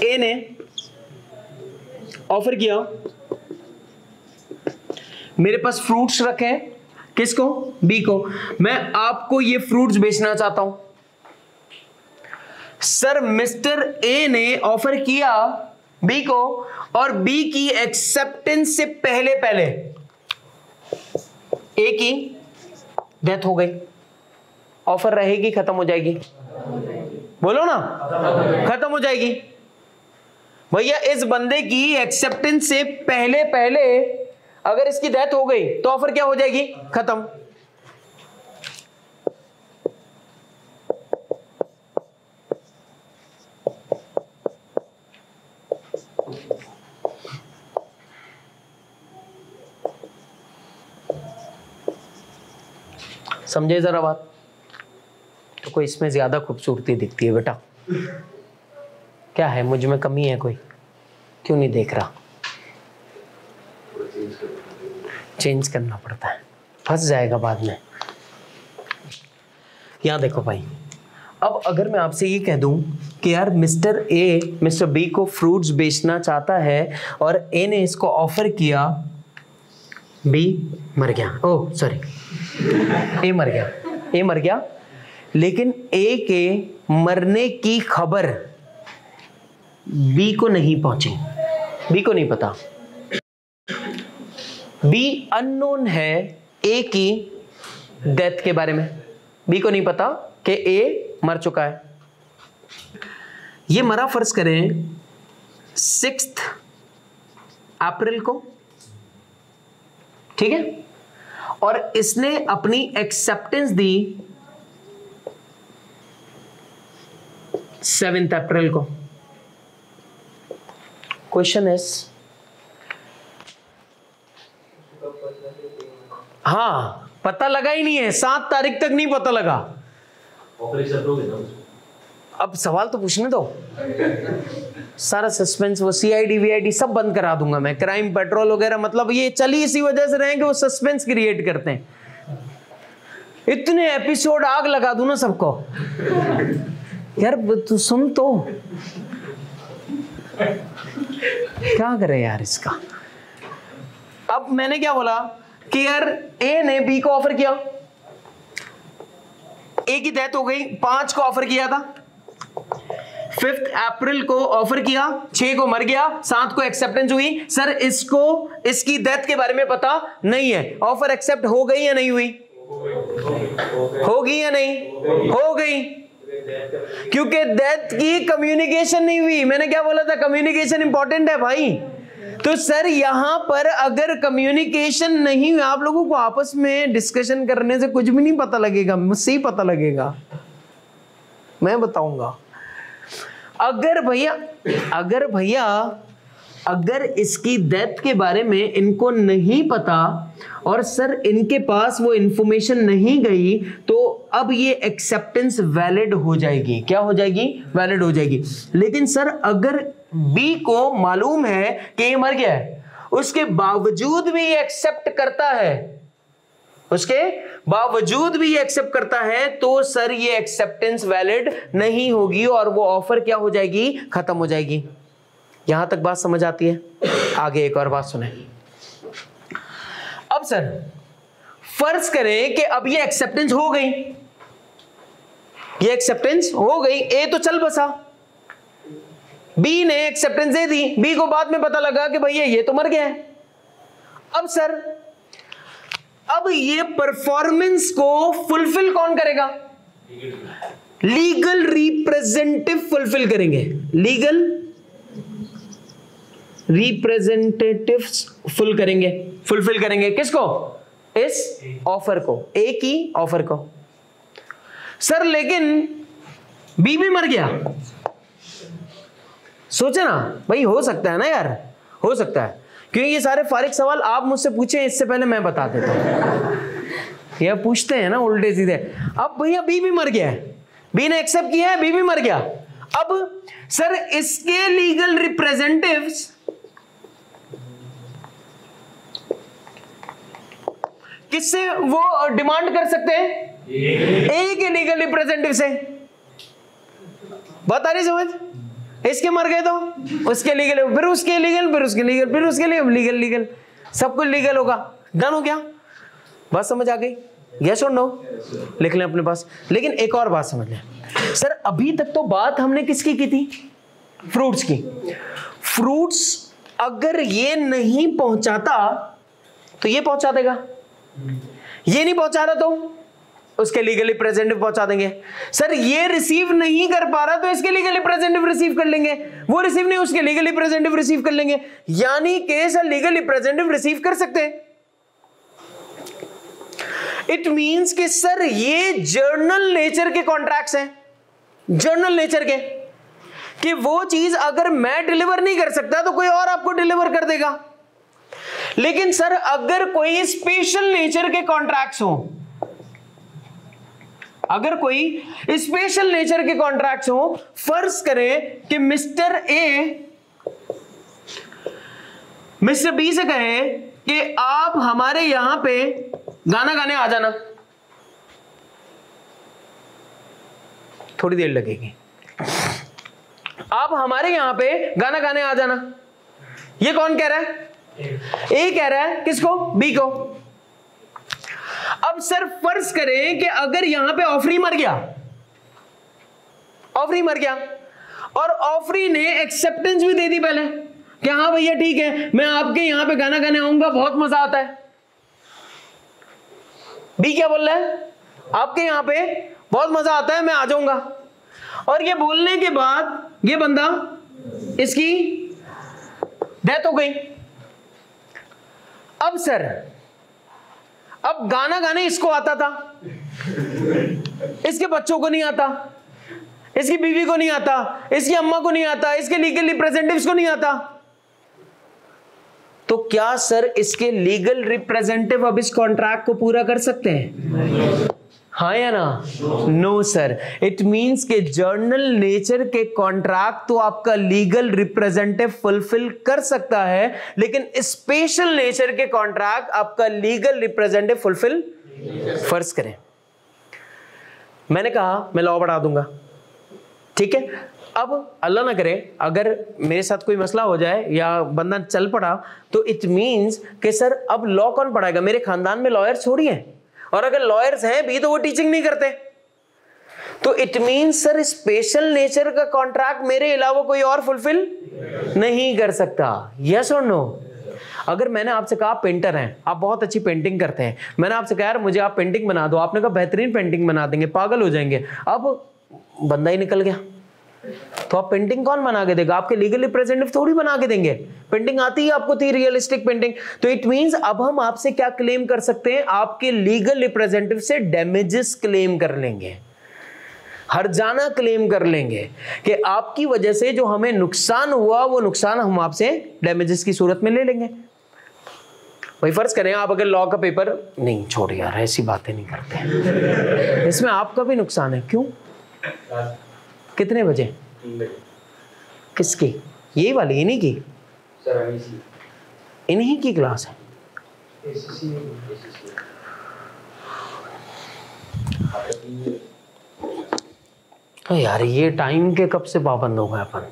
ए ने ऑफर किया, मेरे पास फ्रूट्स रखे हैं, किसको? बी को। मैं आपको ये फ्रूट्स बेचना चाहता हूं। सर मिस्टर ए ने ऑफर किया बी को और बी की एक्सेप्टेंस से पहले पहले ए की डेथ हो गई। ऑफर रहेगी, खत्म हो जाएगी? बोलो ना, खत्म हो जाएगी। भैया इस बंदे की एक्सेप्टेंस से पहले पहले अगर इसकी डेथ हो गई तो ऑफर क्या हो जाएगी? खत्म। समझे जरा बात? तो कोई इसमें ज्यादा खूबसूरती दिखती है बेटा? क्या है, मुझ में कमी है कोई? क्यों नहीं देख रहा? चेंज करना पड़ता है, फंस जाएगा बाद में। यहां देखो भाई, अब अगर मैं आपसे ये कह दूं कि यार मिस्टर ए मिस्टर बी को फ्रूट्स बेचना चाहता है और ए ने इसको ऑफर किया, बी मर गया, ओह सॉरी ए मर गया, ए मर गया, लेकिन ए के मरने की खबर बी को नहीं पहुंची, बी को नहीं पता। बी अननोन है ए की डेथ के बारे में, बी को नहीं पता कि ए मर चुका है। ये मरा फर्ज करें 6 अप्रैल को, ठीक है, और इसने अपनी एक्सेप्टेंस दी 7 अप्रैल को। क्वेश्चन इज, हाँ पता लगा ही नहीं है, 7 तारीख तक नहीं पता लगा। ऑफर एक्सेप्ट हो गया ना उसको? अब सवाल तो पूछने दो। सारा सस्पेंस, वो सीआईडी वीआईडी सब बंद करा दूंगा मैं, क्राइम पेट्रोल वगैरह, मतलब ये चल ही इसी वजह से रहे कि वो सस्पेंस क्रिएट करते हैं। इतने एपिसोड आग लगा दूं ना सबको। यार तू सुन तो, क्या करे यार इसका। अब मैंने क्या बोला कि यार ए ने बी को ऑफर किया, ए की डेथ हो गई, 5 को ऑफर किया था, 5 अप्रैल को ऑफर किया, 6 को मर गया, 7 को एक्सेप्टेंस हुई। सर इसको इसकी डेथ के बारे में पता नहीं है, ऑफर एक्सेप्ट हो गई या नहीं हुई? होगी या नहीं? हो गई, क्योंकि डेथ की कम्युनिकेशन नहीं हुई। मैंने क्या बोला था? कम्युनिकेशन इंपॉर्टेंट है भाई। तो सर यहां पर अगर कम्युनिकेशन नहीं, आप लोगों को आपस में डिस्कशन करने से कुछ भी नहीं पता लगेगा, मुझसे ही पता लगेगा, मैं बताऊंगा। अगर भैया अगर इसकी डेथ के बारे में इनको नहीं पता और सर इनके पास वो इंफॉर्मेशन नहीं गई, तो अब ये एक्सेप्टेंस वैलिड हो जाएगी। क्या हो जाएगी? वैलिड हो जाएगी। लेकिन सर अगर बी को मालूम है कि ये मर गया है, उसके बावजूद भी ये एक्सेप्ट करता है, उसके बावजूद भी ये एक्सेप्ट करता है, तो सर ये एक्सेप्टेंस वैलिड नहीं होगी और वो ऑफर क्या हो जाएगी? खत्म हो जाएगी। यहां तक बात समझ आती है? आगे एक और बात सुने। अब सर फर्ज करें कि अब ये एक्सेप्टेंस हो गई, ये एक्सेप्टेंस हो गई, ए तो चल बसा, बी ने एक्सेप्टेंस दे दी, बी को बाद में पता लगा कि भैया ये तो मर गया है। अब सर अब ये परफॉर्मेंस को फुलफिल कौन करेगा? लीगल रिप्रेजेंटेटिव फुलफिल करेंगे, लीगल रिप्रेजेंटेटिव्स फुलफिल करेंगे किसको? इस ऑफर को, ए की ऑफर को। सर लेकिन बी भी मर गया। सोचे ना भाई, हो सकता है ना यार, हो सकता है, क्योंकि ये सारे फारिग सवाल आप मुझसे पूछे इससे पहले मैं बता देता हूं। ये पूछते हैं ना उल्टे सीधे। अब भैया बी भी मर गया है, बी ने एक्सेप्ट किया है, बी भी मर गया। अब सर इसके लीगल रिप्रेजेंटेटिव्स किससे वो डिमांड कर सकते हैं? ए के लीगल रिप्रेजेंटेटिव से। बात आ रही समझ? इसके मर गए तो उसके लीगल, फिर उसके लीगल, फिर उसके लीगल, फिर उसके लीगल, सब कुछ लीगल होगा। डन हो गया? बात समझ आ गई? यस और नो? लिख लें अपने पास। लेकिन एक और बात समझ लें सर, अभी तक तो बात हमने किसकी की थी? फ्रूट्स की। फ्रूट्स अगर ये नहीं पहुंचाता तो ये पहुंचा देगा, ये नहीं पहुंचा रहा तो उसके लीगल रिप्रेजेंटेटिव पहुंचा देंगे। सर ये रिसीव नहीं कर पा रहा तो इसके लीगल रिप्रेजेंटेटिव रिसीव कर लेंगे, वो रिसीव नहीं उसके लीगल रिप्रेजेंटेटिव रिसीव कर लेंगे। यानी कि सर लीगल रिप्रेजेंटेटिव रिसीव कर सकते हैं। इट मींस कि सर ये जर्नल नेचर के कॉन्ट्रैक्ट्स हैं, जर्नल नेचर के, कि वो चीज अगर मैं डिलीवर नहीं कर सकता तो कोई और आपको डिलीवर कर देगा। लेकिन सर अगर कोई स्पेशल नेचर के कॉन्ट्रैक्ट्स हो, अगर कोई स्पेशल नेचर के कॉन्ट्रैक्ट्स हो, फर्ज करें कि मिस्टर ए मिस्टर बी से कहे कि आप हमारे यहां पे गाना गाने आ जाना, थोड़ी देर लगेगी, आप हमारे यहां पे गाना गाने आ जाना। ये कौन कह रहा है? ए कह रहा है। किसको? बी को। अब सर फर्ज करें कि अगर यहां पे ऑफरी मर गया, ऑफरी मर गया और ऑफरी ने एक्सेप्टेंस भी दे दी पहले कि हाँ भैया ठीक है, मैं आपके यहां पे गाना गाने आऊंगा, बहुत मजा आता है। बी क्या बोल रहा है? आपके यहां पे बहुत मजा आता है, मैं आ जाऊंगा। और ये बोलने के बाद ये बंदा, इसकी डेथ हो गई। अब सर अब गाना गाने इसको आता था, इसके बच्चों को नहीं आता, इसकी बीवी को नहीं आता, इसकी अम्मा को नहीं आता, इसके लीगल रिप्रेजेंटेटिव्स को नहीं आता। तो क्या सर इसके लीगल रिप्रेजेंटेटिव अब इस कॉन्ट्रैक्ट को पूरा कर सकते हैं? हाँ या ना? No sir. इट मींस के जर्नल नेचर के कॉन्ट्रैक्ट तो आपका लीगल रिप्रेजेंटेटिव फुलफिल कर सकता है, लेकिन स्पेशल नेचर के कॉन्ट्रैक्ट आपका लीगल रिप्रेजेंटेटिव फुलफिल। फर्ज करें मैंने कहा मैं लॉ बढ़ा दूंगा, ठीक है। अब अल्लाह ना करे अगर मेरे साथ कोई मसला हो जाए या बंदा चल पड़ा, तो इट मींस कि सर अब लॉ कौन पढ़ाएगा? मेरे खानदान में लॉयर्स थोड़ी हैं, और अगर लॉयर्स हैं भी तो वो टीचिंग नहीं करते। तो it means sir special nature का कॉन्ट्रैक्ट मेरे अलावा कोई और फुलफिल नहीं कर सकता। यस और नो? अगर मैंने आपसे कहा आप पेंटर हैं, आप बहुत अच्छी पेंटिंग करते हैं, मैंने आपसे कहा यार मुझे आप पेंटिंग बना दो, आपने कहा बेहतरीन पेंटिंग बना देंगे, पागल हो जाएंगे। अब बंदा ही निकल गया, तो आप पेंटिंग कौन बना के देगा? आपके लीगल रिप्रेजेंटेटिव थोड़ी बना के देंगे। पेंटिंग आती है आपको थी, रियलिस्टिक पेंटिंग। तो इट मींस अब हम आपसे क्या क्लेम कर सकते हैं? आपके लीगल रिप्रेजेंटेटिव से डैमेजेस क्लेम कर लेंगे, हर्जाना क्लेम कर लेंगे कि आपकी वजह से जो हमें नुकसान हुआ वो नुकसान हम आपसे डैमेजेस की सूरत में ले लेंगे। भाई फर्ज करें आप अगर लॉ का पेपर, नहीं छोड़ यार ऐसी बातें नहीं करते, इसमें आपका भी नुकसान है। क्यों? कितने बजे? किसकी? यही वाली, इन्हीं की? इन्हीं की क्लास है। तो यार ये टाइम के कब से पाबंद हो गए अपन?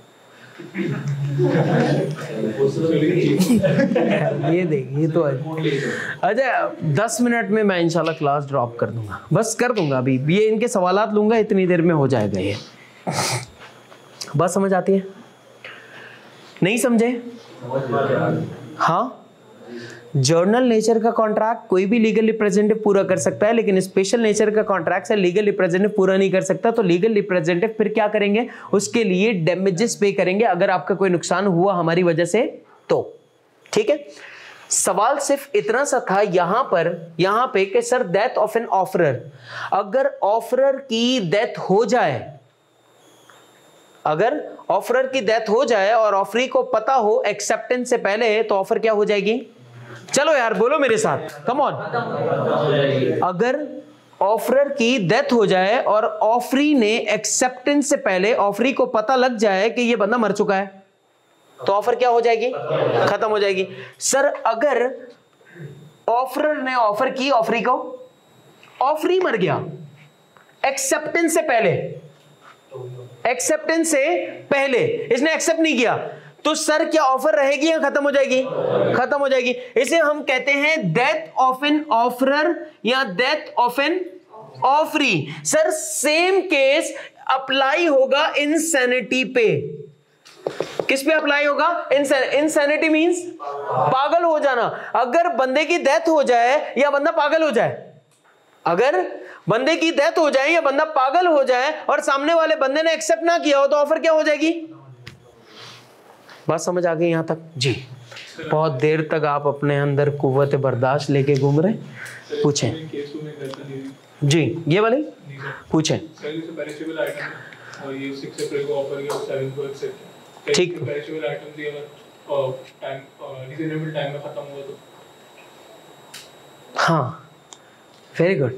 ये देख, ये तो अच्छा 10 मिनट में मैं इंशाल्लाह क्लास ड्रॉप कर दूंगा, बस कर दूंगा। अभी ये इनके सवालात लूंगा, इतनी देर में हो जाएगा ये। बस समझ आती है? नहीं समझे? हाँ, जर्नल नेचर का कॉन्ट्रैक्ट कोई भी लीगल रिप्रेजेंटेटिव पूरा कर सकता है, लेकिन स्पेशल नेचर का कॉन्ट्रैक्ट से लीगल रिप्रेजेंटेटिव पूरा नहीं कर सकता। तो लीगल रिप्रेजेंटेटिव फिर क्या करेंगे? उसके लिए डैमेजेस पे करेंगे अगर आपका कोई नुकसान हुआ हमारी वजह से तो। ठीक है, सवाल सिर्फ इतना सा था यहां पे कि sir death of an offeror, अगर ऑफरर की डेथ हो जाए, अगर ऑफरर की डेथ हो जाए और ऑफरी को पता हो एक्सेप्टेंस से पहले, तो ऑफर क्या हो जाएगी? चलो यार बोलो मेरे साथ, कम ऑन। अगर ऑफरर की डेथ हो जाए और ऑफरी ने एक्सेप्टेंस से पहले ऑफरी को पता लग जाए कि ये बंदा मर चुका है, तो ऑफर क्या हो जाएगी? खत्म हो जाएगी। सर अगर ऑफरर ने ऑफर की ऑफरी को, ऑफरी मर गया एक्सेप्टेंस से पहले, एक्सेप्टेंस से पहले इसने एक्सेप्ट नहीं किया, तो सर क्या ऑफर रहेगी या खत्म हो जाएगी? खत्म हो जाएगी। इसे हम कहते हैं डेथ ऑफ एन ऑफरर या death of an offeree. Sir same case apply होगा इंसैनिटी पे। किस पे अप्लाई होगा? इंसैनिटी मींस पागल हो जाना। अगर बंदे की डेथ हो जाए या बंदा पागल हो जाए, अगर बंदे की डेथ हो जाए या बंदा पागल हो जाए और सामने वाले बंदे ने एक्सेप्ट ना किया हो, तो ऑफर क्या हो जाएगी? बात समझ आ गई यहां तक? जी, बहुत देर तक आप अपने अंदर कुव्वत बर्दाश्त लेके घूम रहे। पूछें जी, ये वाली पूछें। ठीक, हाँ वेरी गुड।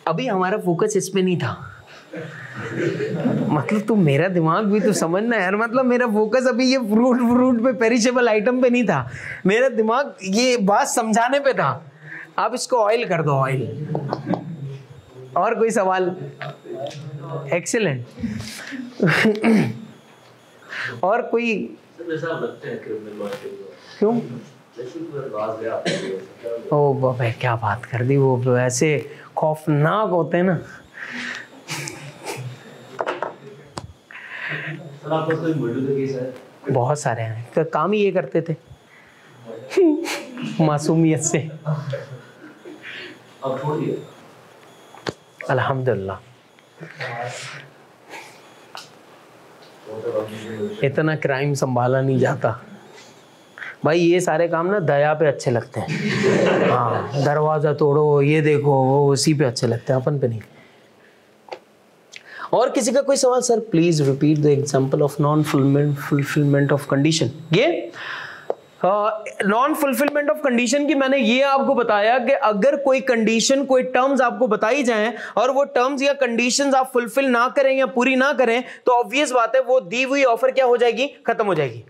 अभी हमारा फोकस इस पे नहीं था, मतलब तू मेरा दिमाग भी तो समझना यार, मतलब मेरा फोकस अभी ये फ्रूट पे, पेरिशेबल आइटम पे नहीं था, मेरा दिमाग ये बात समझाने पे था। आप इसको ऑयल कर दो, ऑयल। और कोई सवाल? एक्सीलेंट। और कोई? क्यों? ओ बाबा क्या बात कर दी, वो ऐसे खौफनाक होते हैं ना। बहुत सारे हैं, तो काम ही ये करते थे मासूमियत से। अल्हम्दुलिल्लाह, इतना क्राइम संभाला नहीं जाता भाई। ये सारे काम ना दया पे अच्छे लगते हैं। हाँ, दरवाजा तोड़ो, ये देखो, वो उसी पे अच्छे लगते हैं, अपन पे नहीं। और किसी का कोई सवाल? Sir please repeat the example of non fulfilment of condition. ये नॉन फुलफिलमेंट ऑफ कंडीशन की मैंने ये आपको बताया कि अगर कोई कंडीशन, कोई टर्म्स आपको बताई जाएं और वो टर्म्स या कंडीशंस आप फुलफिल ना करें या पूरी ना करें, तो ऑब्वियस बात है वो दी हुई ऑफर क्या हो जाएगी? खत्म हो जाएगी।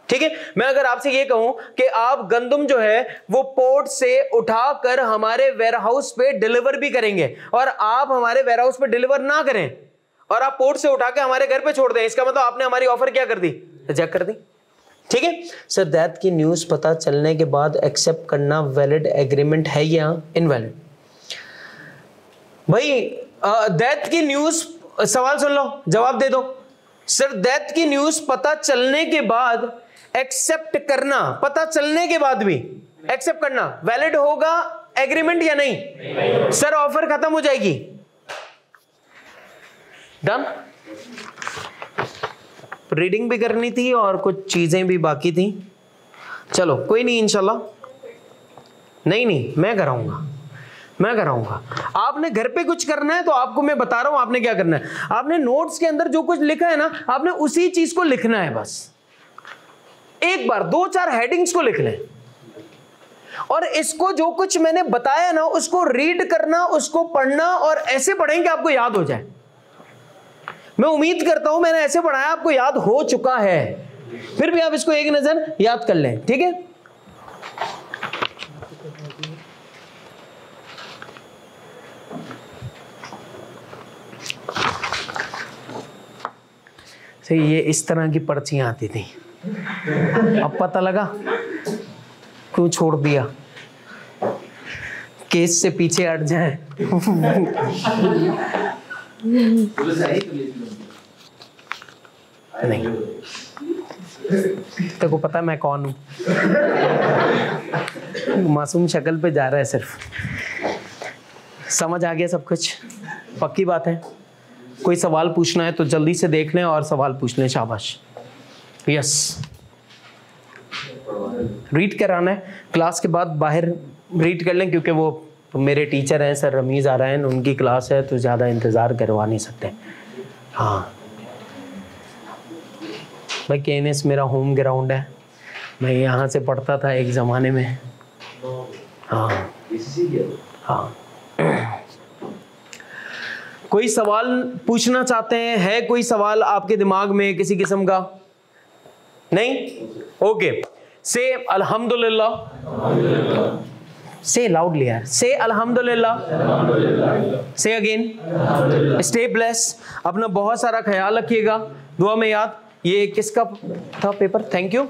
ठीक है, मैं अगर आपसे ये कहूं कि आप गंदम जो है वो पोर्ट से उठाकर हमारे वेयरहाउस पे डिलीवर भी करेंगे, और आप हमारे वेयरहाउस पे डिलीवर ना करें और आप पोर्ट से उठा के हमारे घर पे छोड़ दें, इसका मतलब आपने हमारी ऑफर क्या कर दी? रिजेक्ट कर दी। ठीक है सर, डेथ की न्यूज पता चलने के बाद एक्सेप्ट करना वैलिड एग्रीमेंट है या इनवैलिड? भाई डेथ की न्यूज, सवाल सुन लो, जवाब दे दो। सर डेथ की न्यूज पता चलने के बाद एक्सेप्ट करना, पता चलने के बाद भी एक्सेप्ट करना वैलिड होगा एग्रीमेंट या नहीं? सर ऑफर खत्म हो जाएगी। डन। रीडिंग भी करनी थी और कुछ चीजें भी बाकी थी। चलो कोई नहीं, इंशाल्लाह। नहीं मैं कराऊंगा। आपने घर पे कुछ करना है तो आपको मैं बता रहा हूं आपने क्या करना है। आपने नोट्स के अंदर जो कुछ लिखा है ना, आपने उसी चीज को लिखना है। बस एक बार 2-4 हेडिंग्स को लिख लें और इसको जो कुछ मैंने बताया ना उसको रीड करना, उसको पढ़ना और ऐसे पढ़ें कि आपको याद हो जाए। मैं उम्मीद करता हूं मैंने ऐसे पढ़ाया आपको याद हो चुका है, फिर भी आप इसको एक नजर याद कर लें, ठीक है। सही, ये इस तरह की पर्चियां आती थी। अब पता लगा क्यों छोड़ दिया, केस से पीछे हट जाए। नहीं, तेरे को पता है मैं कौन हूं। मासूम शक्ल पे जा रहा है, सिर्फ समझ आ गया सब कुछ। पक्की बात है, कोई सवाल पूछना है तो जल्दी से देख लें और सवाल पूछ लें। शाबाश, यस। रीड कराना है क्लास के बाद, बाहर रीड कर लें, क्योंकि वो मेरे टीचर हैं सर रमीज़ आ रहे हैं, उनकी क्लास है तो ज़्यादा इंतज़ार करवा नहीं सकते। हाँ भाई, KNS मेरा होम ग्राउंड है, मैं यहाँ से पढ़ता था एक ज़माने में। हाँ कोई सवाल पूछना चाहते हैं? है कोई सवाल आपके दिमाग में किसी किस्म का? नहीं? ओके, से अल्हम्दुलिल्लाह, से लाउडली यार, से अल्हम्दुलिल्लाह, से अगेन, स्टे ब्लेस। अपना बहुत सारा ख्याल रखिएगा, दुआ में याद। ये किसका था पेपर? Thank you.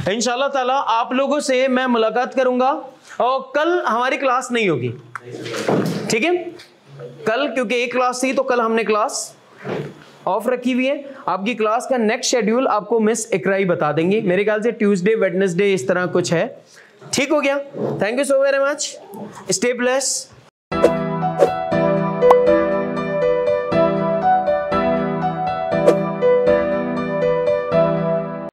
इंशाल्लाह ताला आप लोगों से मैं मुलाकात करूंगा, और कल हमारी क्लास नहीं होगी, ठीक है। कल क्योंकि एक क्लास थी तो कल हमने क्लास ऑफ रखी हुई है। आपकी क्लास का नेक्स्ट शेड्यूल आपको मिस इकराई बता देंगी। मेरे ख्याल से ट्यूसडे वेडनेसडे इस तरह कुछ है। ठीक हो गया? Thank you so very much, stay bless.